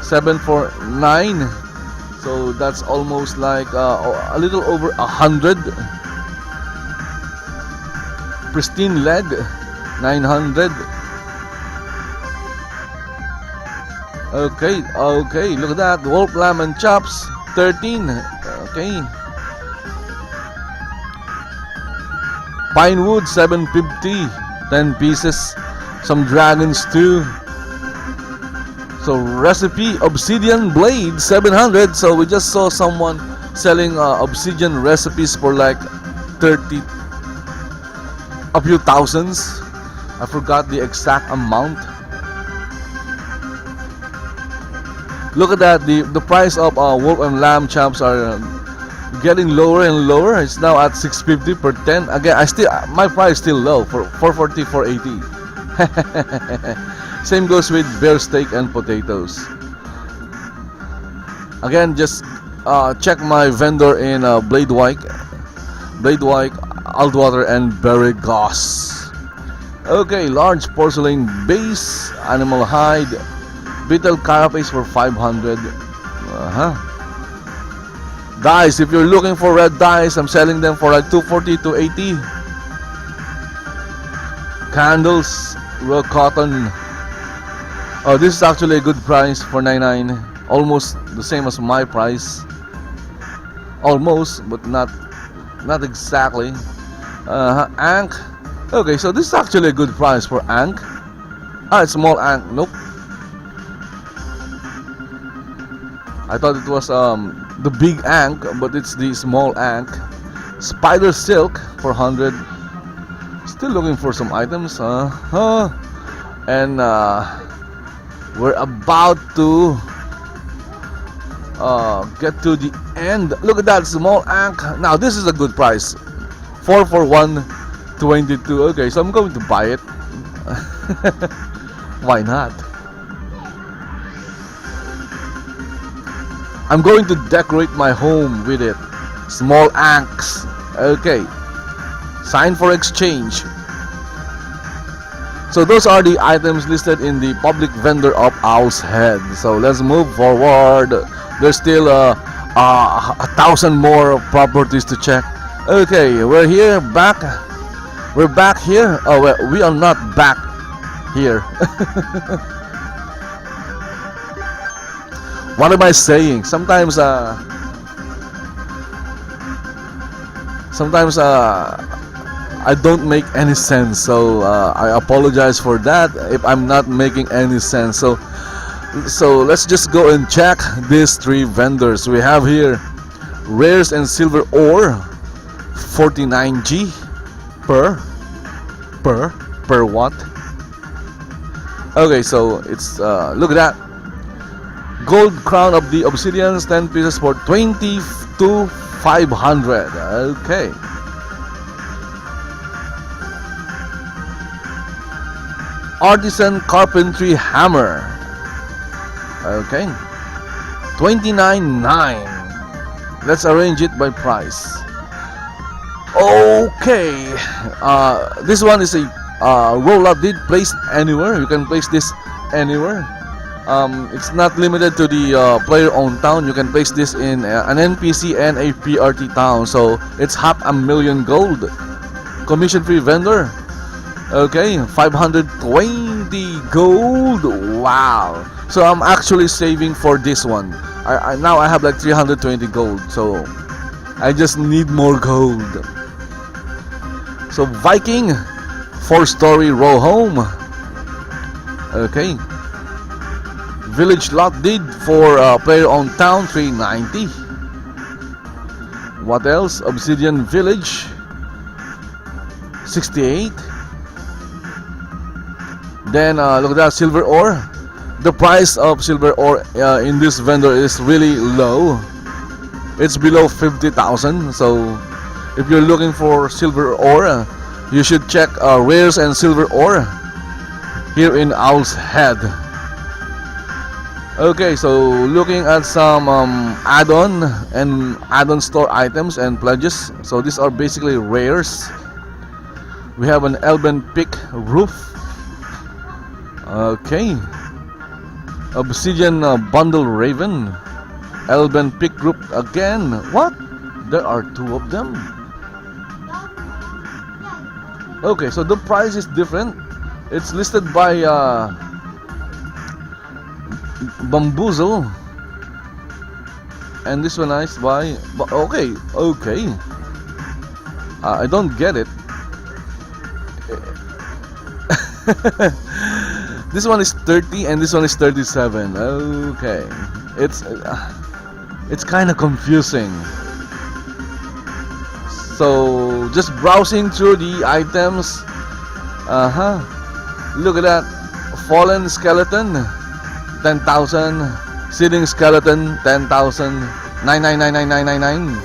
749. So that's almost like a little over 100. Pristine lead, 900. Okay, look at that. Wolf, lamb, and chops, 13. Okay. Pine wood, 750, 10 pieces. Some dragons too. So recipe, obsidian blade, 700. So we just saw someone selling obsidian recipes for like 30 a few thousands. I forgot the exact amount. Look at that, the price of wolf and lamb champs are getting lower and lower. It's now at 650 per 10. Again, my price still low for 440, 480. Same goes with bear steak and potatoes. Again, just check my vendor in Bladewike, Aldwater, and Berry Goss. Okay, large porcelain base, animal hide, beetle carapace for 500. Dice, if you're looking for red dice, I'm selling them for like 240 to 80. Candles, raw cotton. Oh, this is actually a good price for 99. Almost the same as my price. Almost, but not exactly. Ankh. Okay, so this is actually a good price for Ankh. It's small Ankh. Nope. I thought it was the big Ankh, but it's the small Ankh. Spider silk for 100. Still looking for some items. And we're about to get to the end. Look at that small Ankh. Now this is a good price. 4 for 122. Okay, so I'm going to buy it. Why not? I'm going to decorate my home with it. Small Ankhs. Okay. Sign for exchange. So those are the items listed in the public vendor of Owl's Head. So let's move forward. There's still 1,000 more properties to check. Okay, we're here back. We're back here. Oh, well, we are not back here. What am I saying? Sometimes I don't make any sense, so I apologize for that if I'm not making any sense. So let's just go and check these three vendors. We have here rares and silver ore, 49G per what? Okay, so it's look at that. Gold crown of the obsidians, 10 pieces for 20 to 500. Okay. Artisan carpentry hammer. Okay. 29.9. Let's arrange it by price. Okay. This one is a roll-up lid placed anywhere. You can place this anywhere. It's not limited to the player-owned town. You can place this in an NPC and a PRT town. So it's 500,000 gold. Commission-free vendor. Okay, 520 gold. Wow. So I'm actually saving for this one. Now I have like 320 gold. So I just need more gold. So Viking, 4-story row home. Okay. Village lot deed for player on town, 390. What else? Obsidian village, 68. Then look at that, silver ore. The price of silver ore in this vendor is really low. It's below 50,000. So if you're looking for silver ore, you should check rares and silver ore here in Owl's Head. Okay, so looking at some add-on and add-on store items and pledges. So these are basically rares. We have an Elven Pick roof. Okay. Obsidian bundle raven. Elven Pick group again. What? There are two of them. Okay, so the price is different. It's listed by Bamboozle, and this one is by. Okay. I don't get it. This one is 30 and this one is 37. Okay, it's kind of confusing. So So just browsing through the items. Look at that. Fallen skeleton, 10,000. Seeding skeleton, 10,000. 9999999.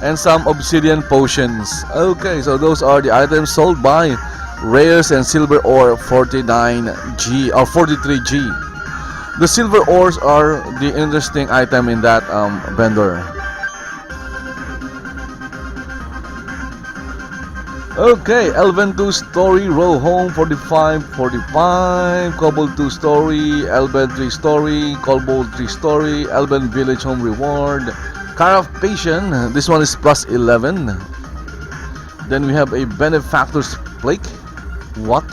And some obsidian potions. Okay, so those are the items sold by Rares and Silver Ore 49G or 43G. The silver ores are the interesting item in that vendor. Okay, Elven 2-story, Row Home 45, Kobold 2-story, Elven 3-story, Kobold 3-story, Elven Village Home Reward, Carapation, this one is plus 11. Then we have a Benefactor's Plaque. What?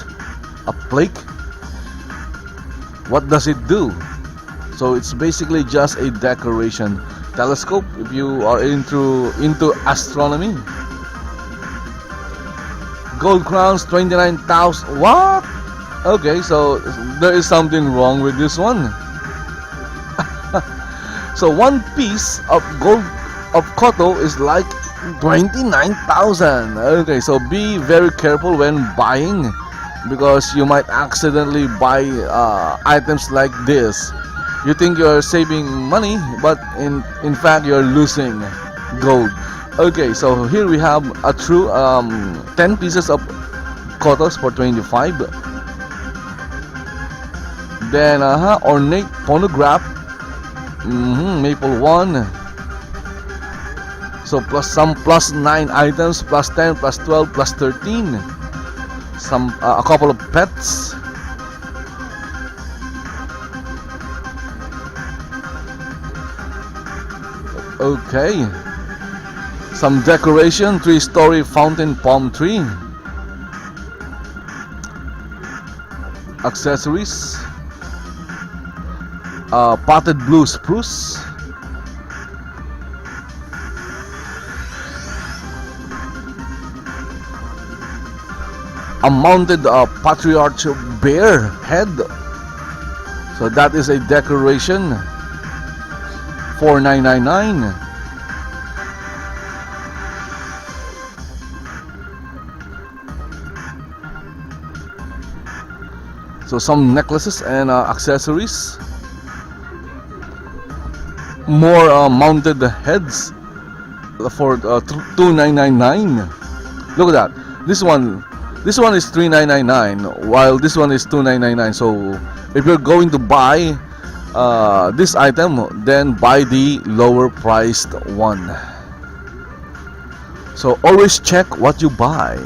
A plaque? What does it do? So it's basically just a decoration. Telescope if you are into astronomy. Gold crowns, 29,000. What? Okay, so there is something wrong with this one. So one piece of gold of COTO is like 29,000. Okay, so be very careful when buying, because you might accidentally buy items like this. You think you're saving money, but in fact you're losing gold. Okay, so here we have a true 10 pieces of COTOs for 25. Then ornate phonograph, maple 1. So plus 9 items, plus 10, plus 12, plus 13. Some a couple of pets. Okay. Some decoration, 3-story fountain palm tree. Accessories. Potted blue spruce. A mounted patriarch bear head. So that is a decoration. 4999. So some necklaces and accessories. More mounted heads for 2999. Look at that. This one is 3999, while this one is 2999. So if you're going to buy this item, then buy the lower priced one. So always check what you buy.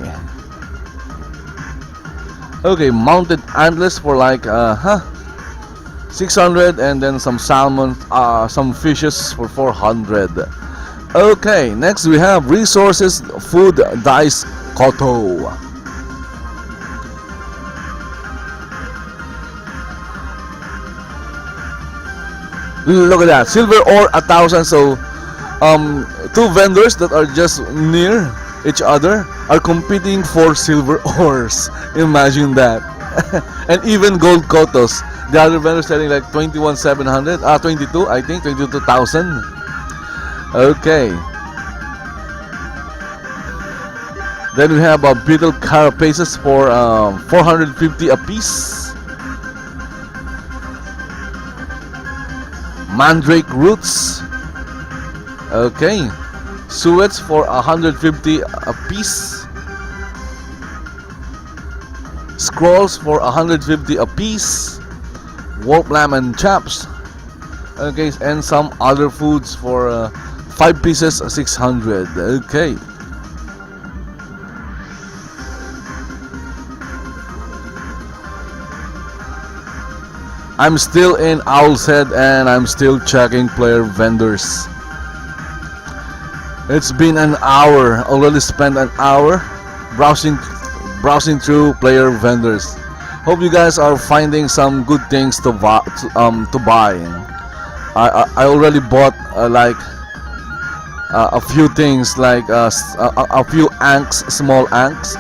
Okay, mounted antlers for like 600, and then some salmon, some fishes for 400. Okay, next we have resources, food, dice, COTO. Look at that, silver ore 1,000. So two vendors that are just near each other are competing for silver ores. Imagine that. And even gold COTOs. The other vendor selling like 21,700, 22, I think 22,000. Okay. Then we have beetle carapaces for 450 a piece. Mandrake roots. Okay. Suets for 150 a piece. Scrolls for 150 a piece. Warp lamb and chaps. Okay, and some other foods for 5 pieces 600. Okay. I'm still in Owl's Head and I'm still checking player vendors. It's been an hour. Already spent an hour browsing through player vendors. Hope you guys are finding some good things to buy. I already bought like a few things, like a few anks, small anks,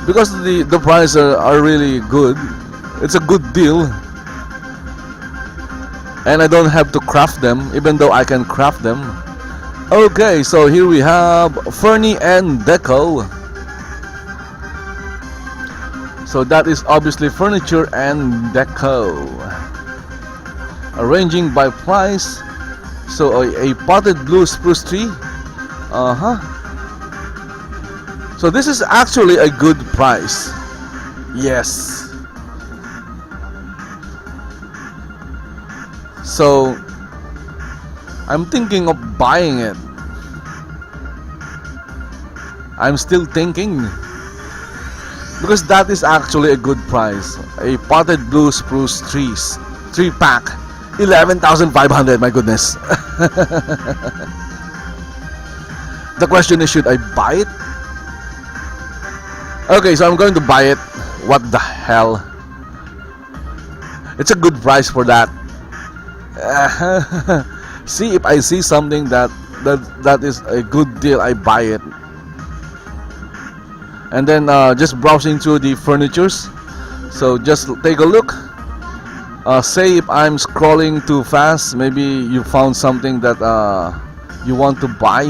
because the prices are really good. It's a good deal, and I don't have to craft them, even though I can craft them. Okay, so here we have Furny and Deco. So that is obviously furniture and deco. Arranging by price. So a potted blue spruce tree. So this is actually a good price. Yes. So I'm thinking of buying it. I'm still thinking, because that is actually a good price. A potted blue spruce trees, 3-pack, 11,500. My goodness. The question is, should I buy it? Okay, so I'm going to buy it. What the hell? It's a good price for that. See, if I see something that is a good deal, I buy it. And then just browsing through the furnitures. So just take a look. Say if I'm scrolling too fast, maybe you found something that you want to buy.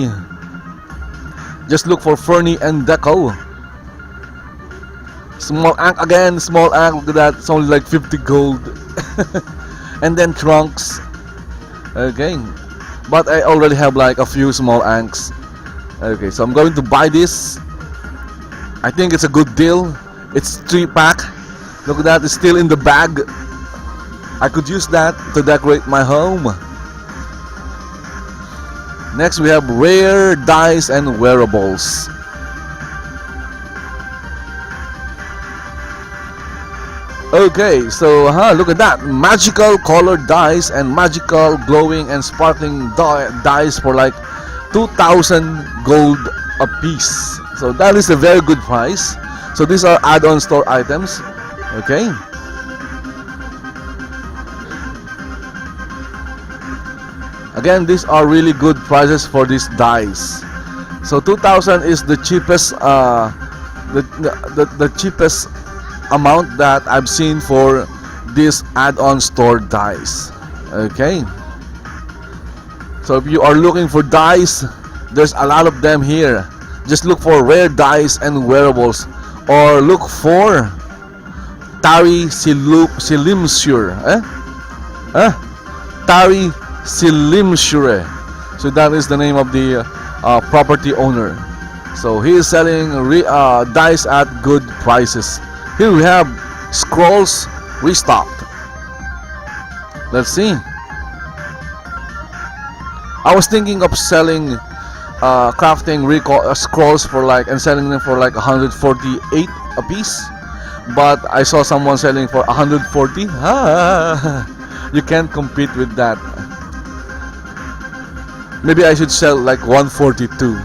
Just look for Furny and Deco. Small ankh again, small ankh. Look at that, it's only like 50 gold. And then trunks. Okay, but I already have like a few small ankhs. Okay, so I'm going to buy this. I think it's a good deal. It's 3-pack. Look at that, it's still in the bag. I could use that to decorate my home. Next we have rare dice and wearables. Okay, so look at that, magical colored dice and magical glowing and sparkling dice for like 2,000 gold a piece. So that is a very good price. So these are add-on store items. Okay. Again, these are really good prices for these dice. So 2,000 is the cheapest, the cheapest amount that I've seen for this add-on store dice. Okay, so if you are looking for dice, there's a lot of them here. Just look for rare dice and wearables, or look for Tari Silimsure. Tari Silimsure. So that is the name of the property owner. So he is selling dice at good prices. Here we have scrolls restocked. Let's see. I was thinking of selling crafting scrolls for like, and selling them for like 148 a piece, but I saw someone selling for 140. You can't compete with that. Maybe I should sell like 142.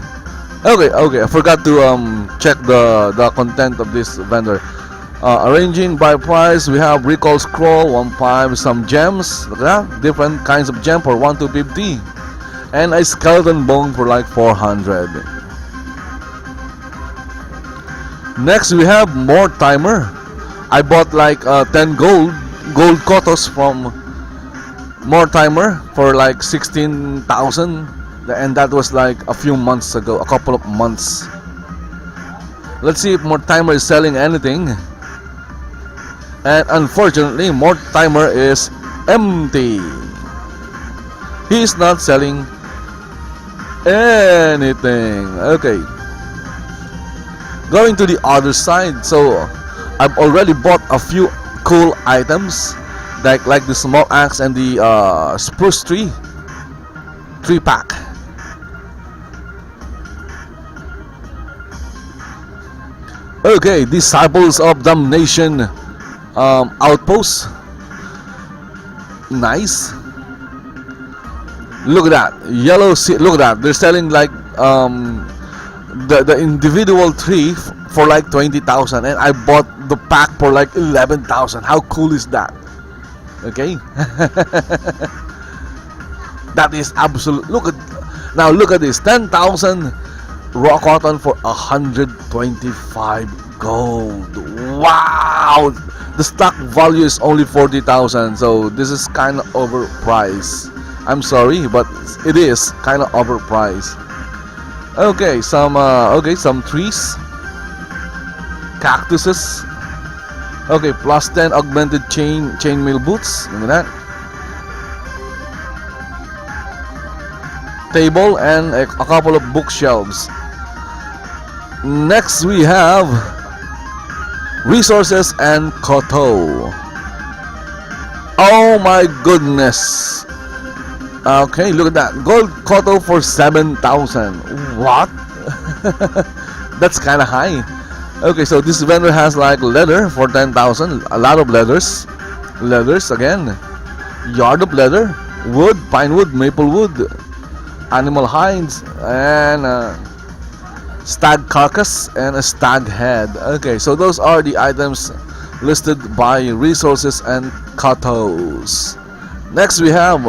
Okay, I forgot to check the content of this vendor. Arranging by price, we have recall scroll 1.5, some gems, look at that, different kinds of gem for 1,250, and a skeleton bone for like 400. Next we have more timer. I bought like 10 gold kotos from more timer for like 16,000, and that was like a few months ago, a couple of months. Let's see if more timer is selling anything. And unfortunately, more timer is empty. He is not selling anything. Okay, going to the other side. So I've already bought a few cool items, like the small axe and the spruce tree 3-pack. Okay, Disciples of Damnation Outpost. Nice. Look at that yellow look at that, they're selling like the individual tree for like 20,000, and I bought the pack for like 11,000. How cool is that? Okay. That is absolute. Look at this, 10,000 raw cotton for 125 gold. Wow, the stock value is only 40,000, so this is kind of overpriced. I'm sorry, but it is kind of overpriced. Okay, some trees, cactuses. Okay, plus 10 augmented chainmail boots. Look at that. Table and a couple of bookshelves. Next we have Resources and COTO. Oh my goodness. Okay, look at that. Gold COTO for 7,000. What? That's kind of high. Okay, so this vendor has like leather for 10,000. A lot of leathers. Leathers again. Yard of leather. Wood, pine wood, maple wood. Animal hides. And stag carcass and a stag head. Okay, so those are the items listed by Resources and COTOs. Next we have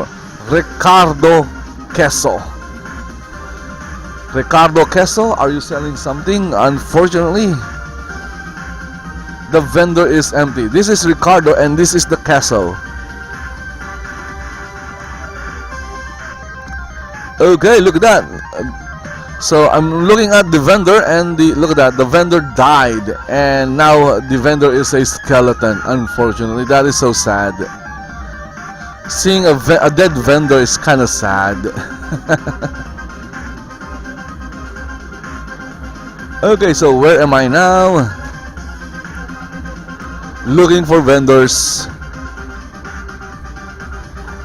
Ricardo Queso. Ricardo Queso, are you selling something? Unfortunately, the vendor is empty. This is Ricardo and this is the Queso. Okay, look at that. So I'm looking at the vendor and look at that, the vendor died and now the vendor is a skeleton. Unfortunately, that is so sad. Seeing a dead vendor is kind of sad. Okay, so where am I now? Looking for vendors.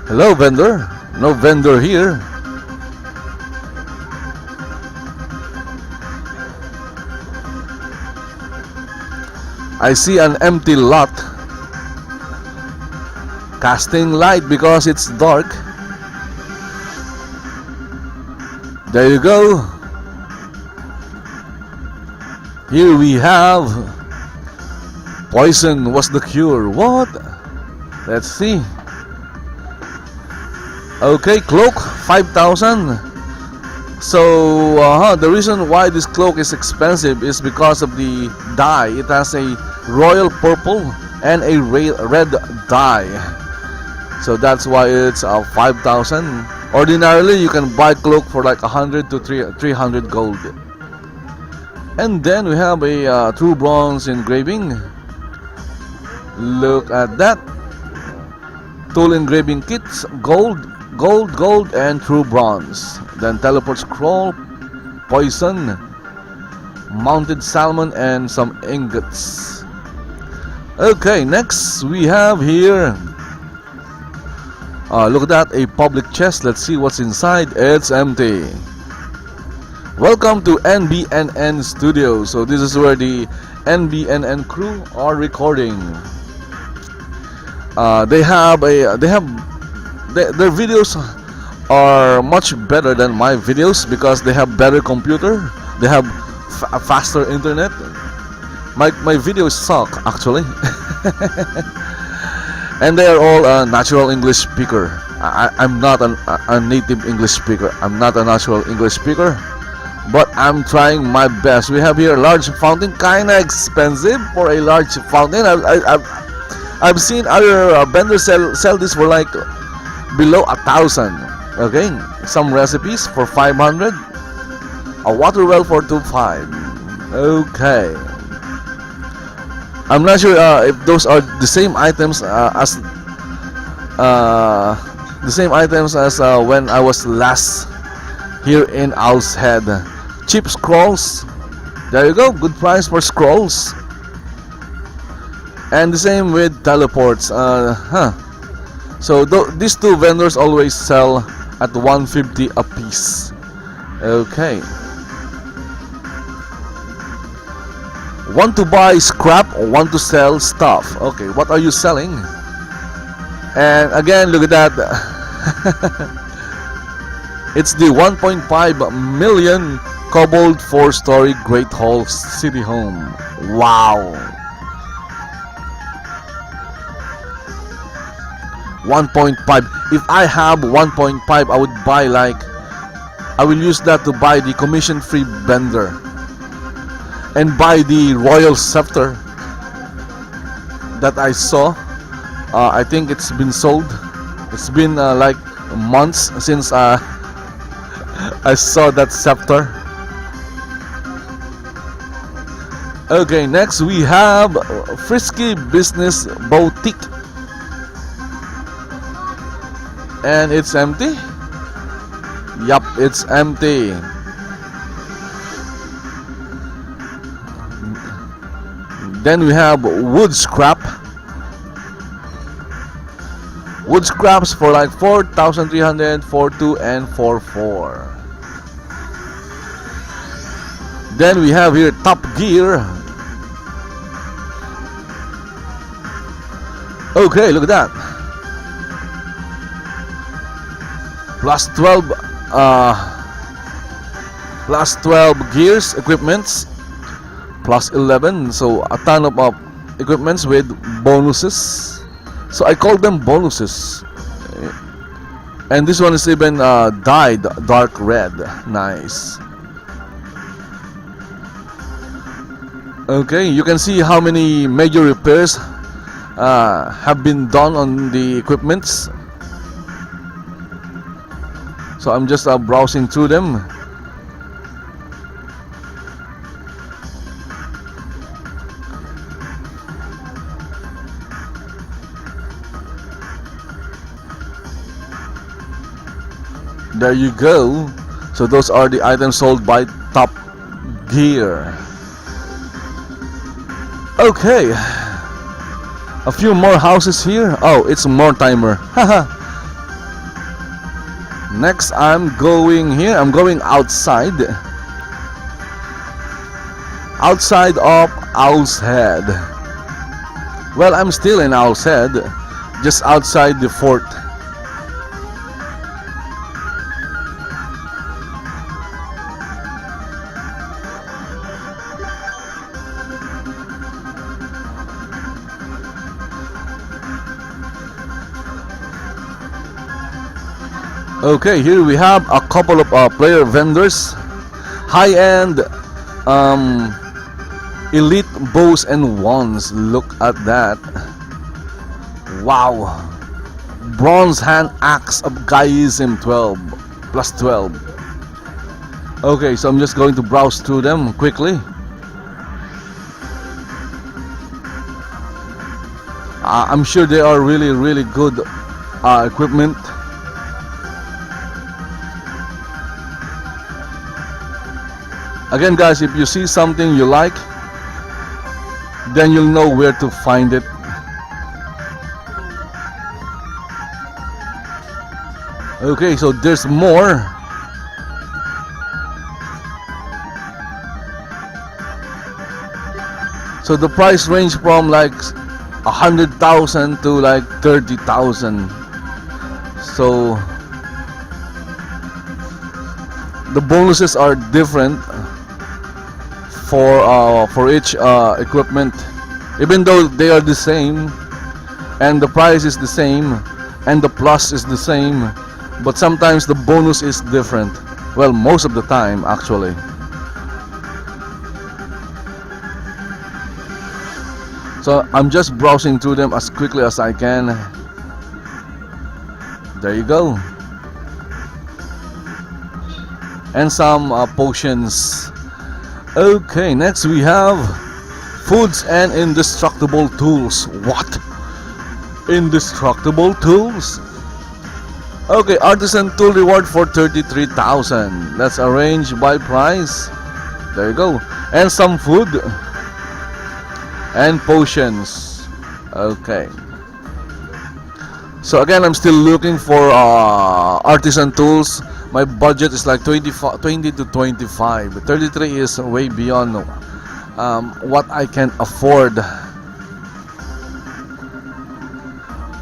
Hello, vendor. No vendor here. I see an empty lot. Casting light because it's dark. There you go. Here we have poison was the cure. What? Let's see. Okay, cloak 5,000. So the reason why this cloak is expensive is because of the dye. It has a royal purple and a red dye. So that's why it's 5,000. Ordinarily, you can buy cloak for like 100 to 300 gold. And then we have a true bronze engraving. Look at that. Tool engraving kits, gold, and true bronze. Then teleport scroll, poison, mounted salmon, and some ingots. Okay, next we have here. Look at that, a public chest. Let's see what's inside. It's empty. Welcome to NBNN Studio. So this is where the NBNN crew are recording. Their videos are much better than my videos because they have better computer. They have a faster internet. My videos suck actually. And they are all natural English speaker. I'm not a native English speaker. I'm not a natural English speaker, but I'm trying my best. We have here a large fountain, kinda expensive for a large fountain. I've seen other vendors sell this for like below 1,000. Okay, some recipes for 500. A water well for 2.5. Okay. I'm not sure if those are the same items as when I was last here in Owl's Head. Cheap scrolls. There you go. Good price for scrolls. And the same with teleports. So these two vendors always sell at 150 a piece. Okay. Want to buy scrap or want to sell stuff? Okay, what are you selling? And again, look at that. It's the 1.5 million Kobold 4-story Great Hall City Home. Wow. 1.5. If I have 1.5, I would buy I will use that to buy the commission-free vendor. And buy the royal scepter that I saw. I think it's been sold. It's been like months since I saw that scepter. Okay, next we have Frisky Business Boutique. And it's empty? Yup, it's empty. Then we have wood scrap. Wood scraps for like 4,300, 4.2 and 4.4. Then we have here Top Gear. Okay, look at that. Plus 12 gears, equipments, plus 11, so a ton of equipments with bonuses. So I call them bonuses. And this one is even dyed dark red. Nice. Okay, you can see how many major repairs have been done on the equipments. So I'm just browsing through them. There you go. So those are the items sold by Top Gear. Okay. A few more houses here. Oh, it's a more timer. Haha. Next I'm going here. I'm going outside. Outside of Owl's Head. Well, I'm still in Owl's Head. Just outside the fort. Okay, here we have a couple of player vendors. High-end elite bows and wands. Look at that. Wow. Bronze hand axe of Gaiism 12. Plus 12. Okay, so I'm just going to browse through them quickly. I'm sure they are really good equipment. Again guys, if you see something you like, then you'll know where to find it. Okay, so there's more. So the price range from like 100,000 to like 30,000. So the bonuses are different for each equipment, even though they are the same and the price is the same and the plus is the same, but sometimes the bonus is different. Well, most of the time actually. So I'm just browsing through them as quickly as I can. There you go. And some potions. Okay, next we have foods and indestructible tools. What? Indestructible tools? Okay, artisan tool reward for 33,000. That's arranged by price. There you go. And some food and potions. Okay. So again, I'm still looking for artisan tools. My budget is like 20 to 25. 33 is way beyond what I can afford.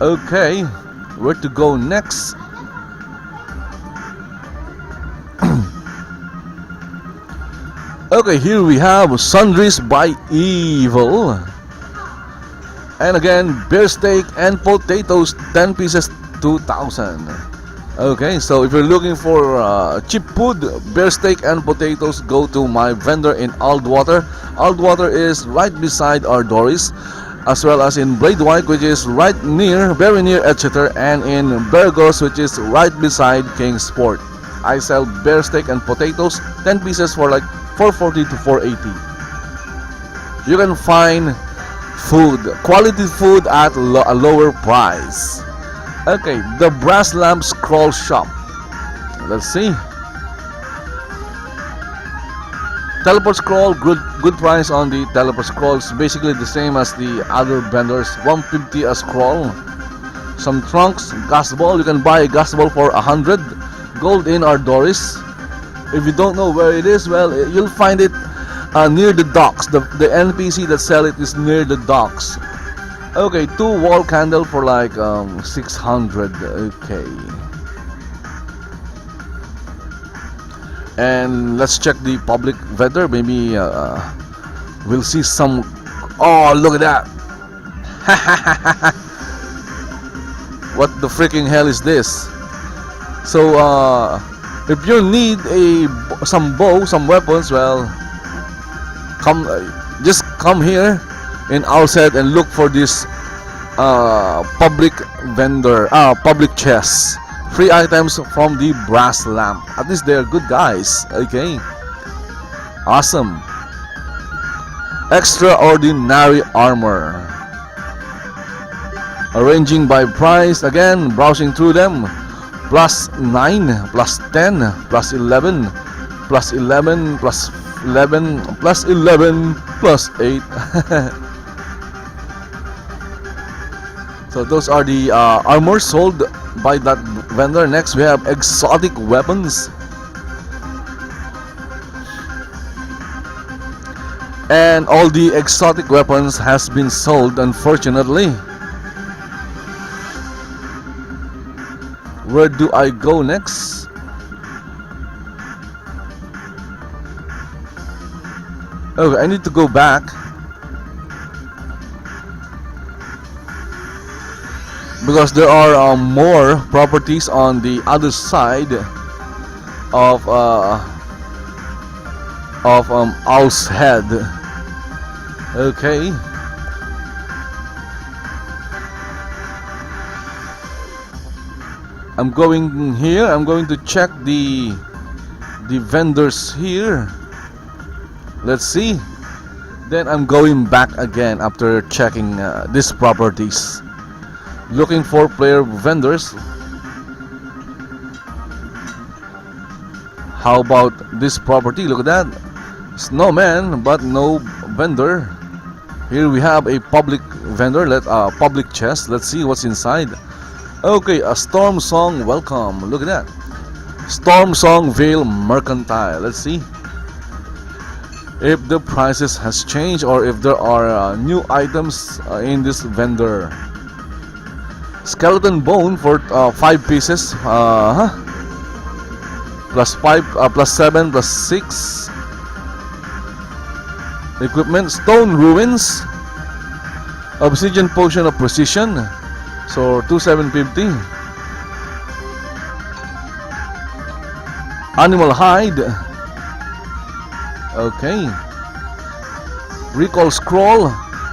Okay, where to go next? Okay, here we have sundries by Evil. And again, bear steak and potatoes, 10 pieces, 2,000. Okay, so if you're looking for cheap food, bear steak and potatoes, go to my vendor in Aldwater. Aldwater is right beside our Doris. as well as in Bladewhite, which is right near, very near Exeter, and in Burgos, which is right beside Kingsport. I sell bear steak and potatoes, 10 pieces for like 440 to 480. You can find food, quality food at a lower price. Okay, the brass lamp scroll shop. Let's see. Teleport scroll, good price on the teleport scrolls. Basically the same as the other vendors. 150 a scroll. Some trunks, gas ball. You can buy a gas ball for 100. Gold in our Doris. If you don't know where it is, well, you'll find it near the docks. The NPC that sell it is near the docks. Okay, 2 wall candle for like 600. Okay. And let's check the public vendor. Maybe we'll see some. Oh, look at that. What the freaking hell is this? So if you need some bow, some weapons, well, just come here in Outset and look for this public vendor, public chest. Free items from the brass lamp. At least they're good guys. Okay, awesome. Extraordinary armor. Arranging by price. Again, browsing through them. Plus 9, plus 10, plus 11, plus 11, plus 11, plus 11, plus 8. So those are the armor sold by that vendor. Next we have exotic weapons. And all the exotic weapons has been sold, unfortunately. Where do I go next? Okay, I need to go back. Because there are more properties on the other side of Owl's Head. Okay. I'm going here. I'm going to check the vendors here. Let's see. Then I'm going back again after checking these properties. Looking for player vendors. How about this property? Look at that. Snowman, but no vendor. Here we have a public vendor. Public chest. Let's see what's inside. Okay, a Storm Song welcome. Look at that. Storm Song Vale Mercantile. Let's see if the prices has changed or if there are new items in this vendor. Skeleton bone for 5 pieces. Plus 5, plus 7, plus 6. Equipment. Stone ruins. Obsidian potion of precision. So 2750. Animal hide. Okay. Recall scroll.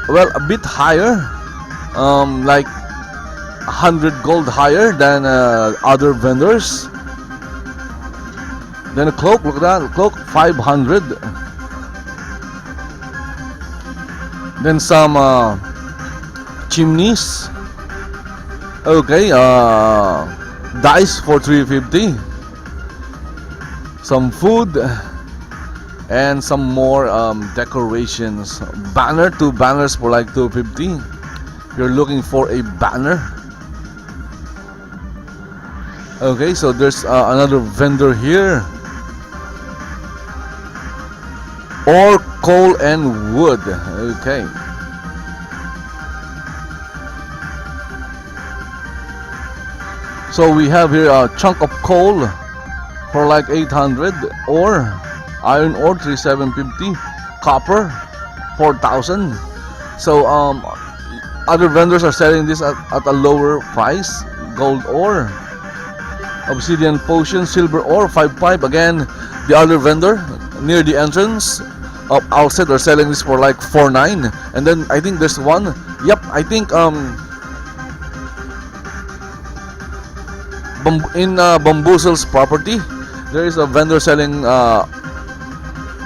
Well, a bit higher. Like 100 gold higher than other vendors. Then a cloak. Look at that. Cloak 500. Then some chimneys. Okay, dice for 350. Some food and some more decorations. Banner, 2 banners for like 250. If you're looking for a banner. Okay, so there's another vendor here. Ore, coal, and wood. Okay. So we have here a chunk of coal for like 800, ore, iron ore 3750, copper 4,000. So other vendors are selling this at a lower price. Gold ore, obsidian potion, silver ore 5.5. Again, the other vendor near the entrance. outside are selling this for like 4.9, and then I think there's one. Yep, I think in Bamboozle's property, there is a vendor selling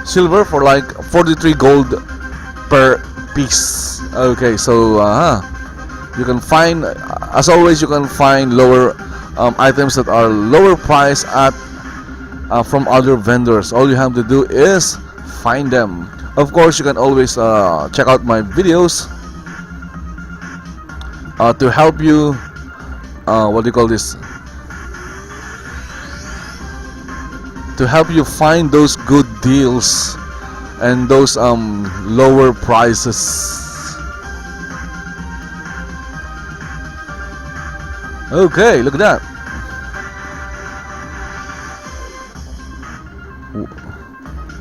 silver for like 43 gold per piece. Okay, so you can find, as always, you can find lower items that are lower price at from other vendors. All you have to do is find them. Of course, you can always check out my videos to help you what do you call this, to help you find those good deals and those lower prices. Okay, look at that.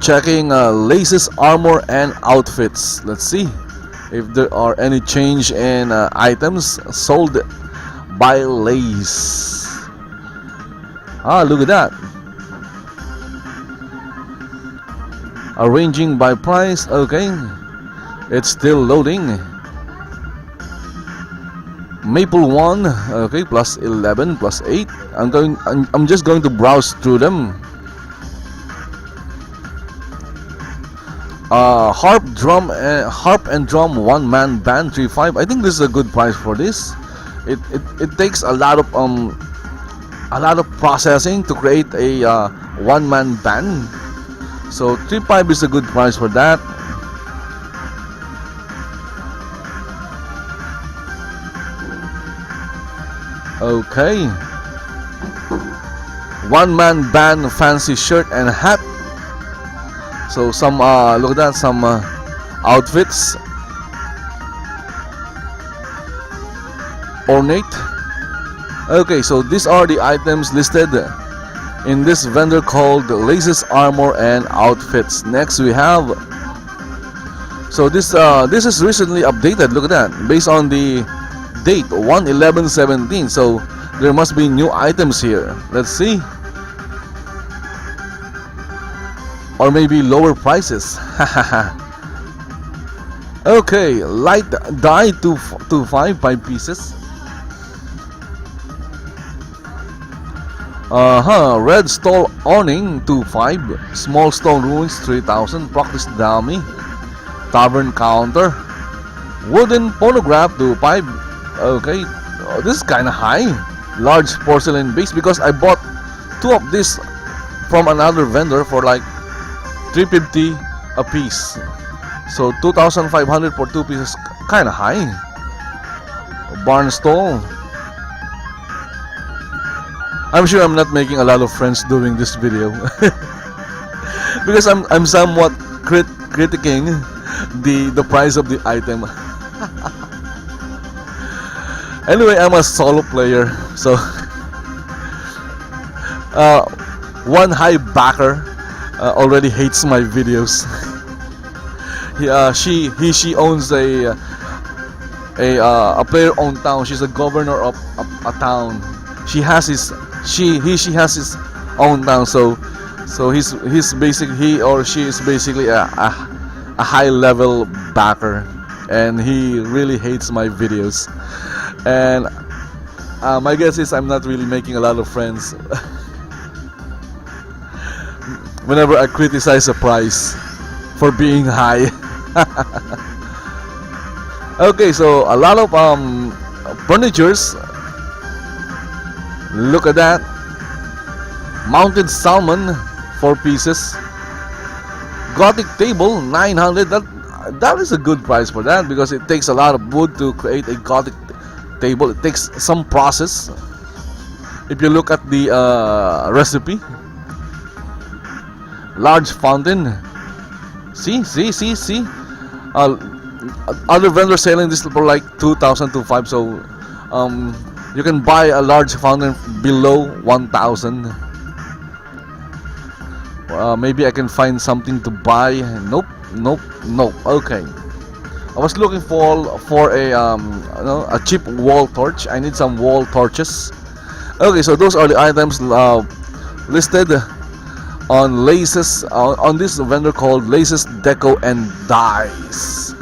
Checking laces, armor, and outfits. Let's see if there are any change in items sold by lace. Look at that. Arranging by price. Okay, it's still loading. Maple 1, okay, plus 11, plus 8. I'm just going to browse through them. Harp and drum one-man band 3.5. I think this is a good price for this. It takes a lot of processing to create a one-man band. So 3.5 is a good price for that. Okay, one-man band fancy shirt and hat. So some look at that, some outfits, ornate. Okay, so these are the items listed in this vendor called Laces, Armor, and Outfits. Next we have, so this is recently updated. Look at that, based on the date 1/11/17. So there must be new items here. Let's see. Or maybe lower prices. Okay, light dye 2.5 5 pieces. Red stone awning 2.5, small stone ruins 3,000, practice dummy, tavern counter, wooden phonograph 2.5. Okay, this is kind of high. Large porcelain base, because I bought two of this from another vendor for like 350 a piece. So 2,500 for two pieces, kind of high. Barn stall. I'm sure I'm not making a lot of friends doing this video because I'm somewhat critiquing the price of the item. Anyway, I'm a solo player, so one high backer already hates my videos. She owns a player-owned town. She's a governor of a town. She has his own town. So he's basically, he or she is basically a high-level backer, and he really hates my videos. And my guess is I'm not really making a lot of friends whenever I criticize a price for being high. Okay, so a lot of furnitures. Look at that. Mounted salmon 4 pieces. Gothic table 900. That is a good price for that, because it takes a lot of wood to create a Gothic table. It takes some process. If you look at the recipe. Large fountain. See. Other vendors selling this for like 2,000 to 5. So you can buy a large fountain below 1,000. Maybe I can find something to buy. Nope. Okay, I was looking for a cheap wall torch. I need some wall torches. Okay, so those are the items listed on laces, on this vendor called Laces, Deco, and Dies.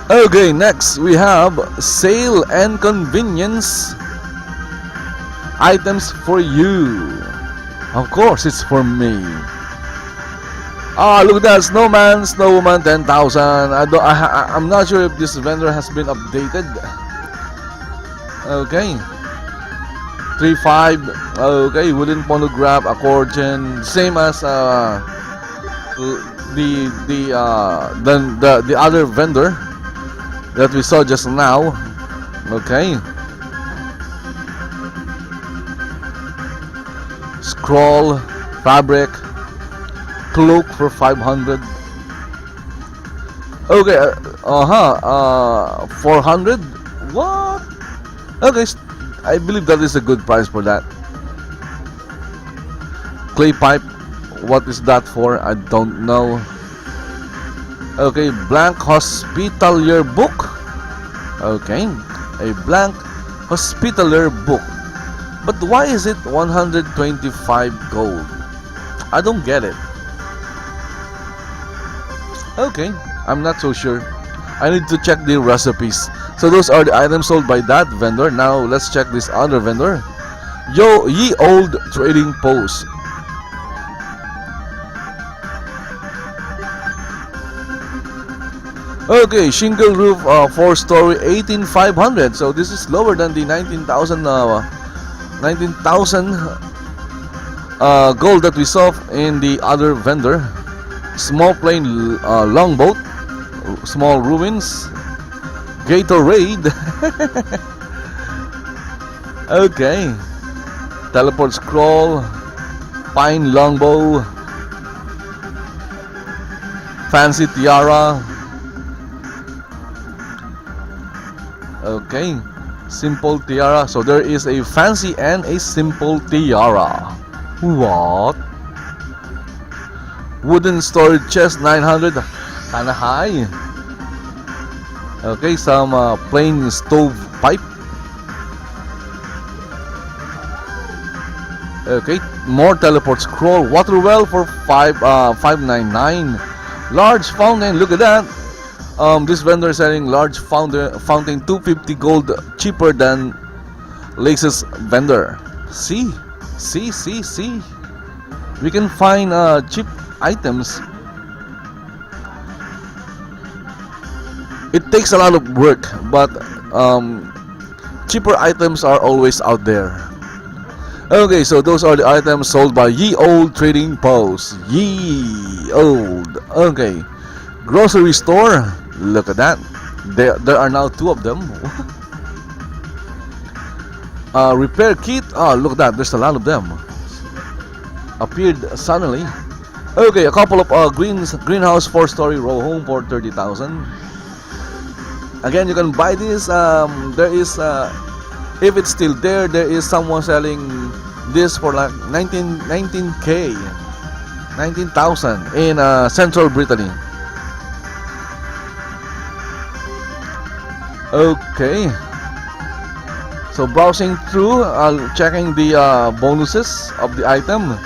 Okay, next we have sale and convenience items for you. Of course, it's for me. Ah, look at that, Snowman, Snowwoman 10,000. I'm not sure if this vendor has been updated. Okay. 3-5. Okay, wouldn't want to grab accordion. Same as the other vendor that we saw just now. Okay. Scroll, fabric, cloak for 500. Okay, 400. What? Okay, I believe that is a good price for that. Clay pipe, what is that for? I don't know. Okay, blank hospitalier book. Okay, a blank hospitalier book. But why is it 125 gold? I don't get it. Okay, I'm not so sure. I need to check the recipes. So those are the items sold by that vendor. Now let's check this other vendor. Ye Old Trading Post. Okay, shingle roof, 4-story, 18,500. So this is lower than the 19,000 gold that we saw in the other vendor. Small plane longboat, small ruins, Gatorade. Okay, teleport scroll, pine longbow, fancy tiara. Okay, simple tiara. So there is a fancy and a simple tiara. What? Wooden storage chest 900, kinda high. Okay, some plain stove pipe. Okay, more teleport scroll. Water well for 599. Large fountain, look at that. This vendor is selling large fountain 250 gold, cheaper than Laces vendor. See. We can find cheap items. It takes a lot of work, but cheaper items are always out there. Okay, so those are the items sold by Ye Old Trading Post. Ye Old. Okay, grocery store. Look at that. There are now 2 of them. Repair kit. Oh, look at that. There's a lot of them. Appeared suddenly. Okay, a couple of greenhouse 4-story row home for 30,000. Again, you can buy this. There is, if it's still there is someone selling this for like 19,000 in central Brittany. Okay, so browsing through, checking the bonuses of the item.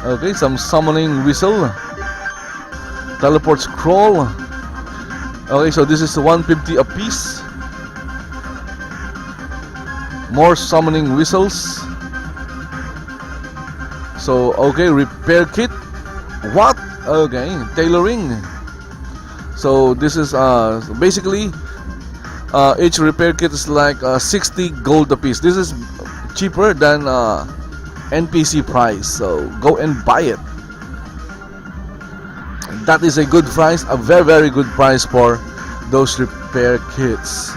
Okay, some summoning whistle, teleport scroll. Okay, so this is 150 a piece. More summoning whistles. So okay, repair kit. What? Okay, tailoring. So this is basically each repair kit is like 60 gold a piece. This is cheaper than NPC price, so go and buy it. That is a good price, a very good price for those repair kits.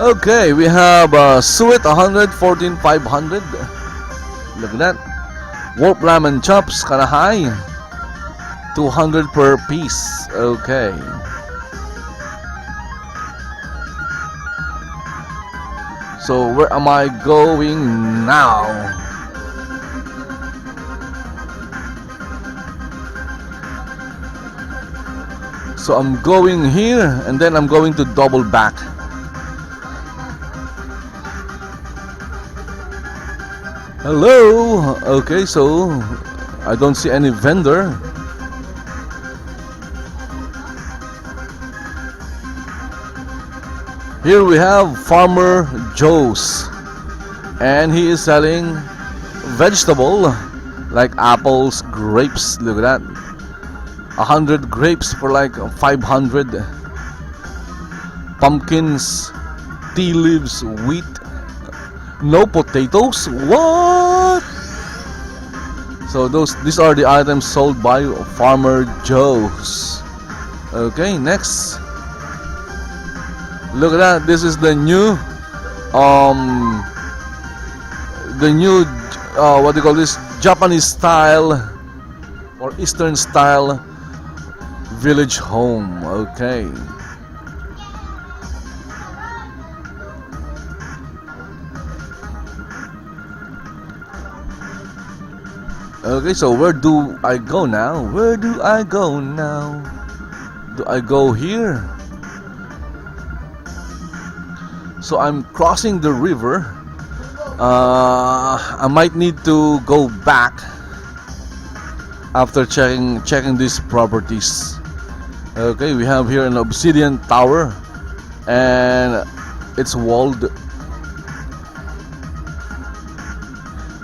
Okay, we have suet 114,500. Look at that. Warp lamb and chops, kinda high. 200 per piece. Okay. So where am I going now? So I'm going here and then I'm going to double back. Hello. Okay, so I don't see any vendor. Here we have Farmer Joe's, and he is selling vegetable like apples, grapes. Look at that, 100 grapes for like 500. Pumpkins, tea leaves, wheat. No potatoes. What? So these are the items sold by Farmer Joe's. Okay, next. Look at that. This is the new what do you call this, Japanese style or Eastern style village home. Okay. Okay, so where do I go now? Where do I go now? Do I go here? So I'm crossing the river. I might need to go back after checking these properties. Okay, we have here an obsidian tower and it's walled.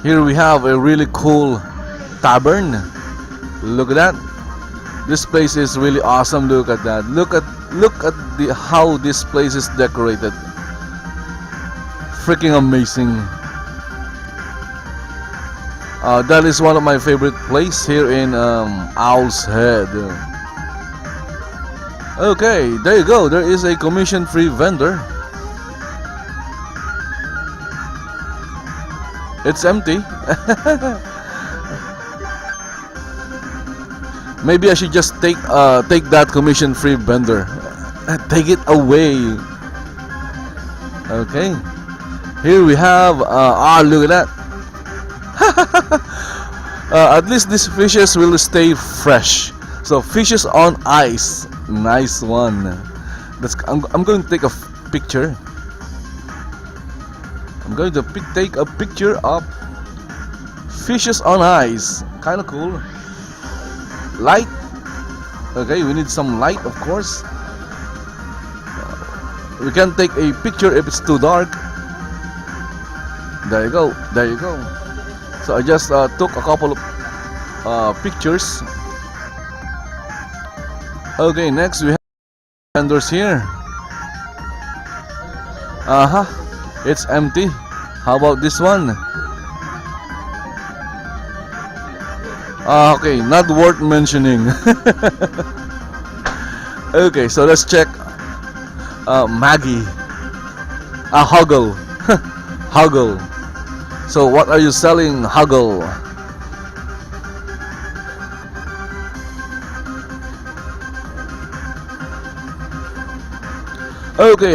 Here we have a really cool tavern. Look at that. This place is really awesome. Look at that. Look at how this place is decorated. Freaking amazing. That is one of my favorite places here in Owl's Head. Okay, there you go. There is a commission-free vendor. It's empty. Maybe I should just take that commission-free vendor. Take it away. Okay. Here we have look at that. At least these fishes will stay fresh. So fishes on ice. Nice one. I'm going to take a picture. I'm going to take a picture of fishes on ice. Kind of cool. Light. Okay, we need some light, of course. We can't take a picture if it's too dark. There you go. There you go. So I just took a couple of pictures. Okay, next we have vendors here. It's empty. How about this one? Okay, not worth mentioning. Okay, so let's check Maggie. Huggle. Huggle. So what are you selling, Huggle? Okay,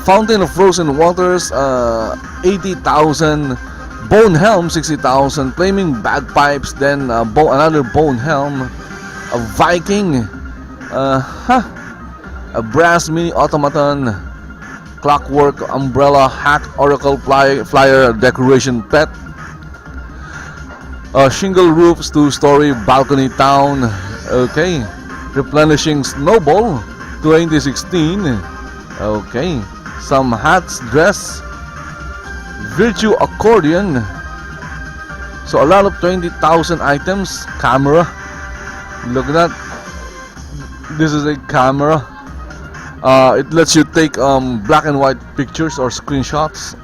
Fountain of Frozen Waters, 80,000. Bone Helm, 60,000. Flaming Bagpipes, then another Bone Helm. A Viking. A Brass Mini Automaton. Clockwork Umbrella Hack Oracle Flyer Decoration Pet. Shingle Roofs, 2-story Balcony Town. Okay. Replenishing Snowball, 2016. Okay. Some hats, dress. Virtue Accordion. So a lot of 20,000 items. Camera. Look at that. This is a camera. It lets you take black and white pictures or screenshots.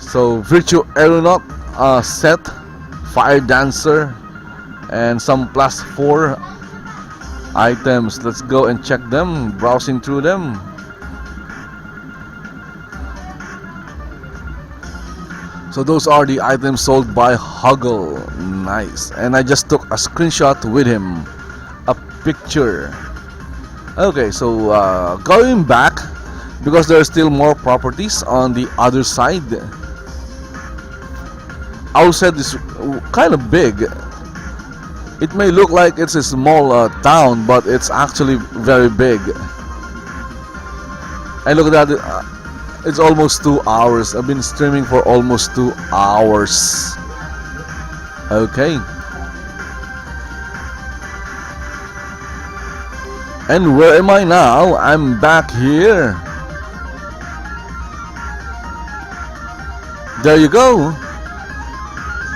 So Virtue Aeronaut set, Fire Dancer, and some +4 items. Let's go and check them, browsing through them. So those are the items sold by Huggle. Nice. And I just took a screenshot with him, a picture. Okay, so going back, because there are still more properties on the other side. Owl's Head is kind of big. It may look like it's a small town, but it's actually very big. And look at that, it's almost 2 hours. I've been streaming for almost 2 hours. Okay. And where am I now? I'm back here. There you go.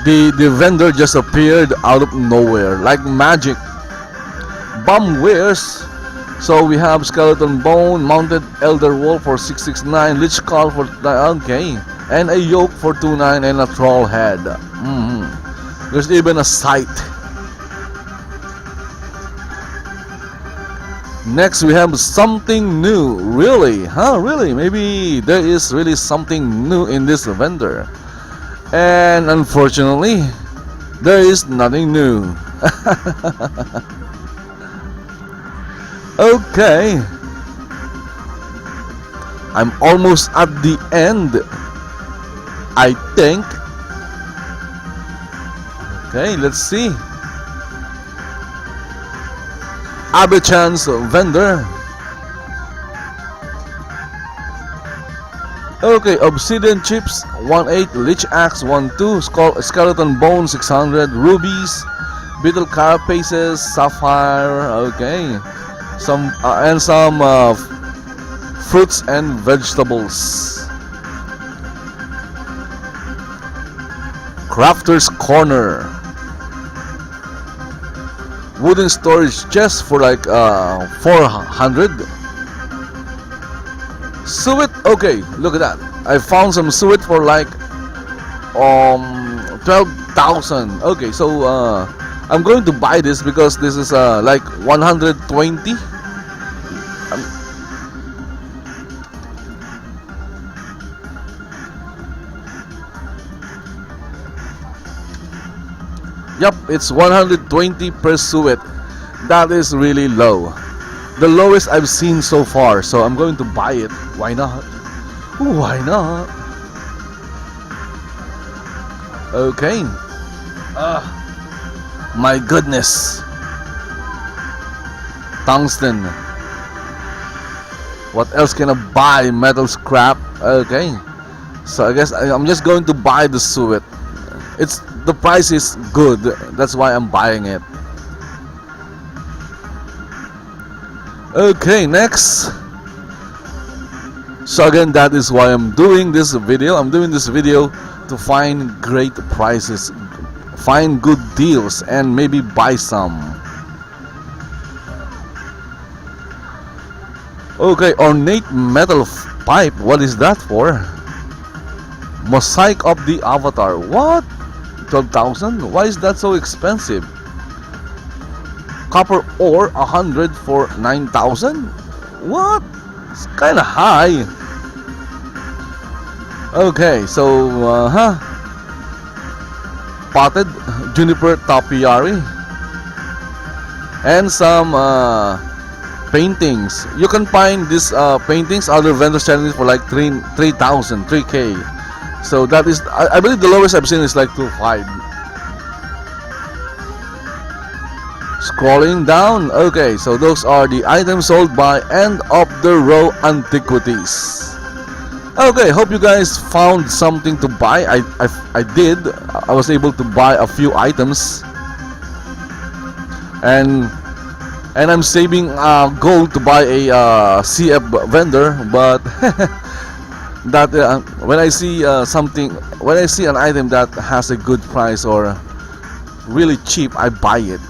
The vendor just appeared out of nowhere like magic. Bum wares. So we have skeleton bone, mounted elder wool for 669, lich skull for okay, and a yoke for 29 and a troll head. There's even a sight. Next we have something new. Really? Huh? Really? Maybe there is really something new in this vendor. And unfortunately, there is nothing new. Okay. I'm almost at the end, I think. Okay, let's see. Addons vendor. Okay, obsidian chips 1.8, lich axe 1.2, skeleton bone 600, rubies, beetle carapaces, sapphire. Okay, some and some fruits and vegetables. Crafter's corner. Wooden storage chest for like 400. Suet. Okay, look at that. I found some suet for like 12,000. Okay, so I'm going to buy this because this is like 120. Yep, it's 120 per suet. That is really low. The lowest I've seen so far, so I'm going to buy it. Why not? Why not? Okay. My goodness. Tungsten. What else can I buy? Metal scrap. Okay. So I guess I'm just going to buy the suet. The price is good. That's why I'm buying it. Okay, next. So again, that is why I'm doing this video. I'm doing this video to find great prices, find good deals, and maybe buy some. Okay, ornate metal pipe. What is that for? Mosaic of the avatar. What? 12,000? Why is that so expensive? Copper ore 100 for 9,000? What? It's kind of high. Okay, so potted juniper topiary and some paintings. You can find these paintings, other vendors selling it for like 3,000, 3K. So that is, I believe the lowest I've seen is like 2.5. Scrolling down. Okay, so those are the items sold by end of the Row Antiquities. Okay, hope you guys found something to buy. I did. I was able to buy a few items, and I'm saving gold to buy a CF vendor. But that when I see when I see an item that has a good price or really cheap, I buy it.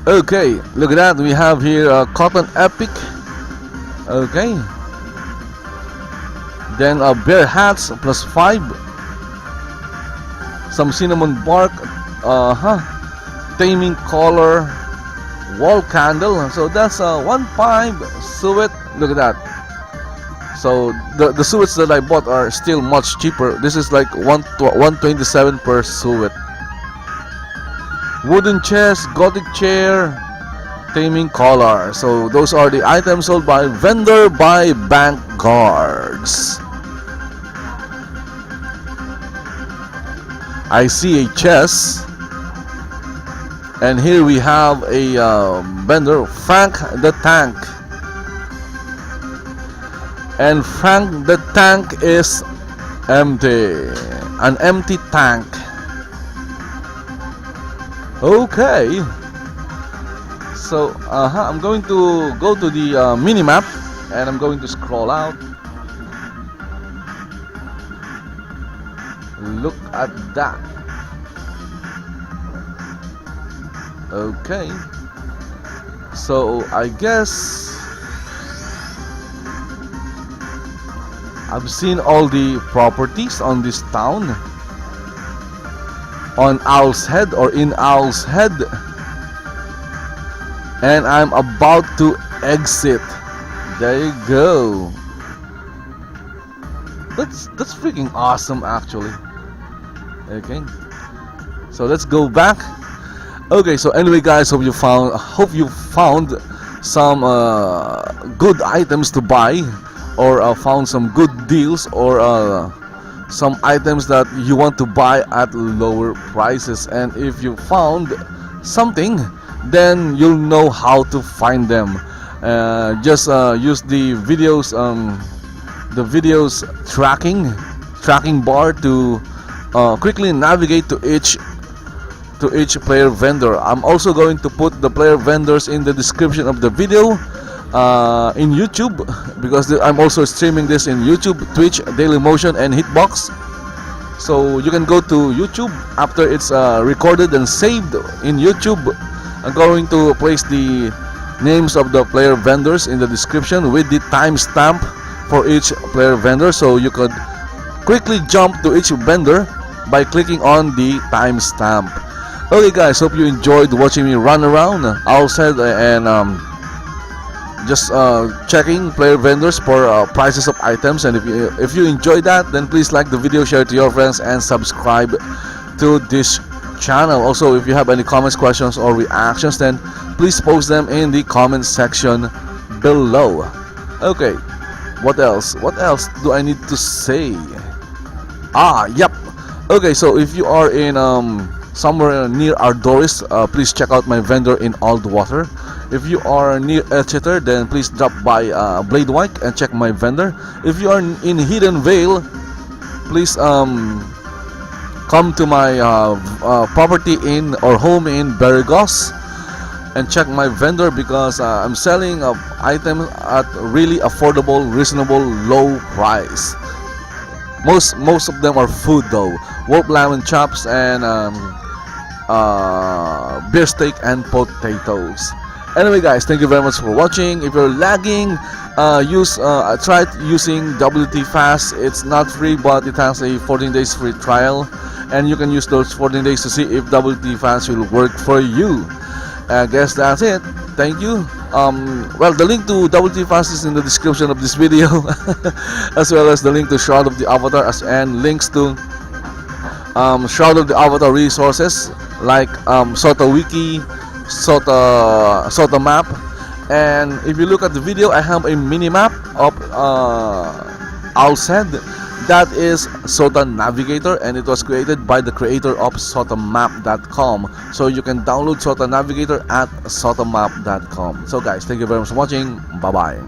Okay, look at that. We have here cotton epic. Okay, then bear hats +5, some cinnamon bark, taming collar, wall candle. So that's 1.5 suet. Look at that. So the suets that I bought are still much cheaper. This is like 127 per suet. Wooden chest, gothic chair, taming collar. So those are the items sold by vendor by bank guards. I see a chest. And here we have a vendor, Frank the Tank. And Frank the Tank is empty. An empty tank. Okay. So, I'm going to go to the mini-map. And I'm going to scroll out. Look at that. Okay. So, I guess I've seen all the properties on this town. On Owl's Head or in Owl's Head. And I'm about to exit. There you go. That's freaking awesome, actually. Okay. So let's go back. Okay. So anyway, guys, hope you found some good items to buy, or found some good deals, or some items that you want to buy at lower prices. And if you found something, then you'll know how to find them. Just use the videos tracking bar to quickly navigate to each player vendor. I'm also going to put the player vendors in the description of the video in YouTube, because I'm also streaming this in YouTube, Twitch, Dailymotion, and Hitbox. So you can go to YouTube after it's recorded and saved in YouTube. I'm going to place the names of the player vendors in the description with the timestamp for each player vendor, so you could quickly jump to each vendor by clicking on the timestamp. Okay, guys, hope you enjoyed watching me run around outside and just checking player vendors for prices of items. And if you enjoyed that, then please like the video, share it to your friends, and subscribe to this channel. Also, if you have any comments, questions, or reactions, then please post them in the comment section below. Okay, what else do I need to say? Yep. Okay, so if you are in somewhere near Ardoris, please check out my vendor in Aldwater. If you are near Exeter, then please drop by Bladewike and check my vendor. If you are in Hidden Vale, please come to my property in or home in Bergos and check my vendor, because I'm selling items at really affordable, reasonable, low price. Most of them are food though. Wolf lamb and chops, and beer steak and potatoes. Anyway, guys, thank you very much for watching. If you're lagging, try using WT Fast. It's not free, but it has a 14 days free trial, and you can use those 14 days to see if WT Fast will work for you. I guess that's it. Thank you. Well, the link to WT Fast is in the description of this video, as well as the link to Shroud of the Avatar, and links to Shroud of the Avatar resources like SOTA Wiki, SOTAMart. And if you look at the video, I have a mini map of Owl's Head. That is SOTA Navigator, and it was created by the creator of SOTAMart.com. So you can download SOTA Navigator at SOTAMart.com. So guys, thank you very much for watching. Bye bye.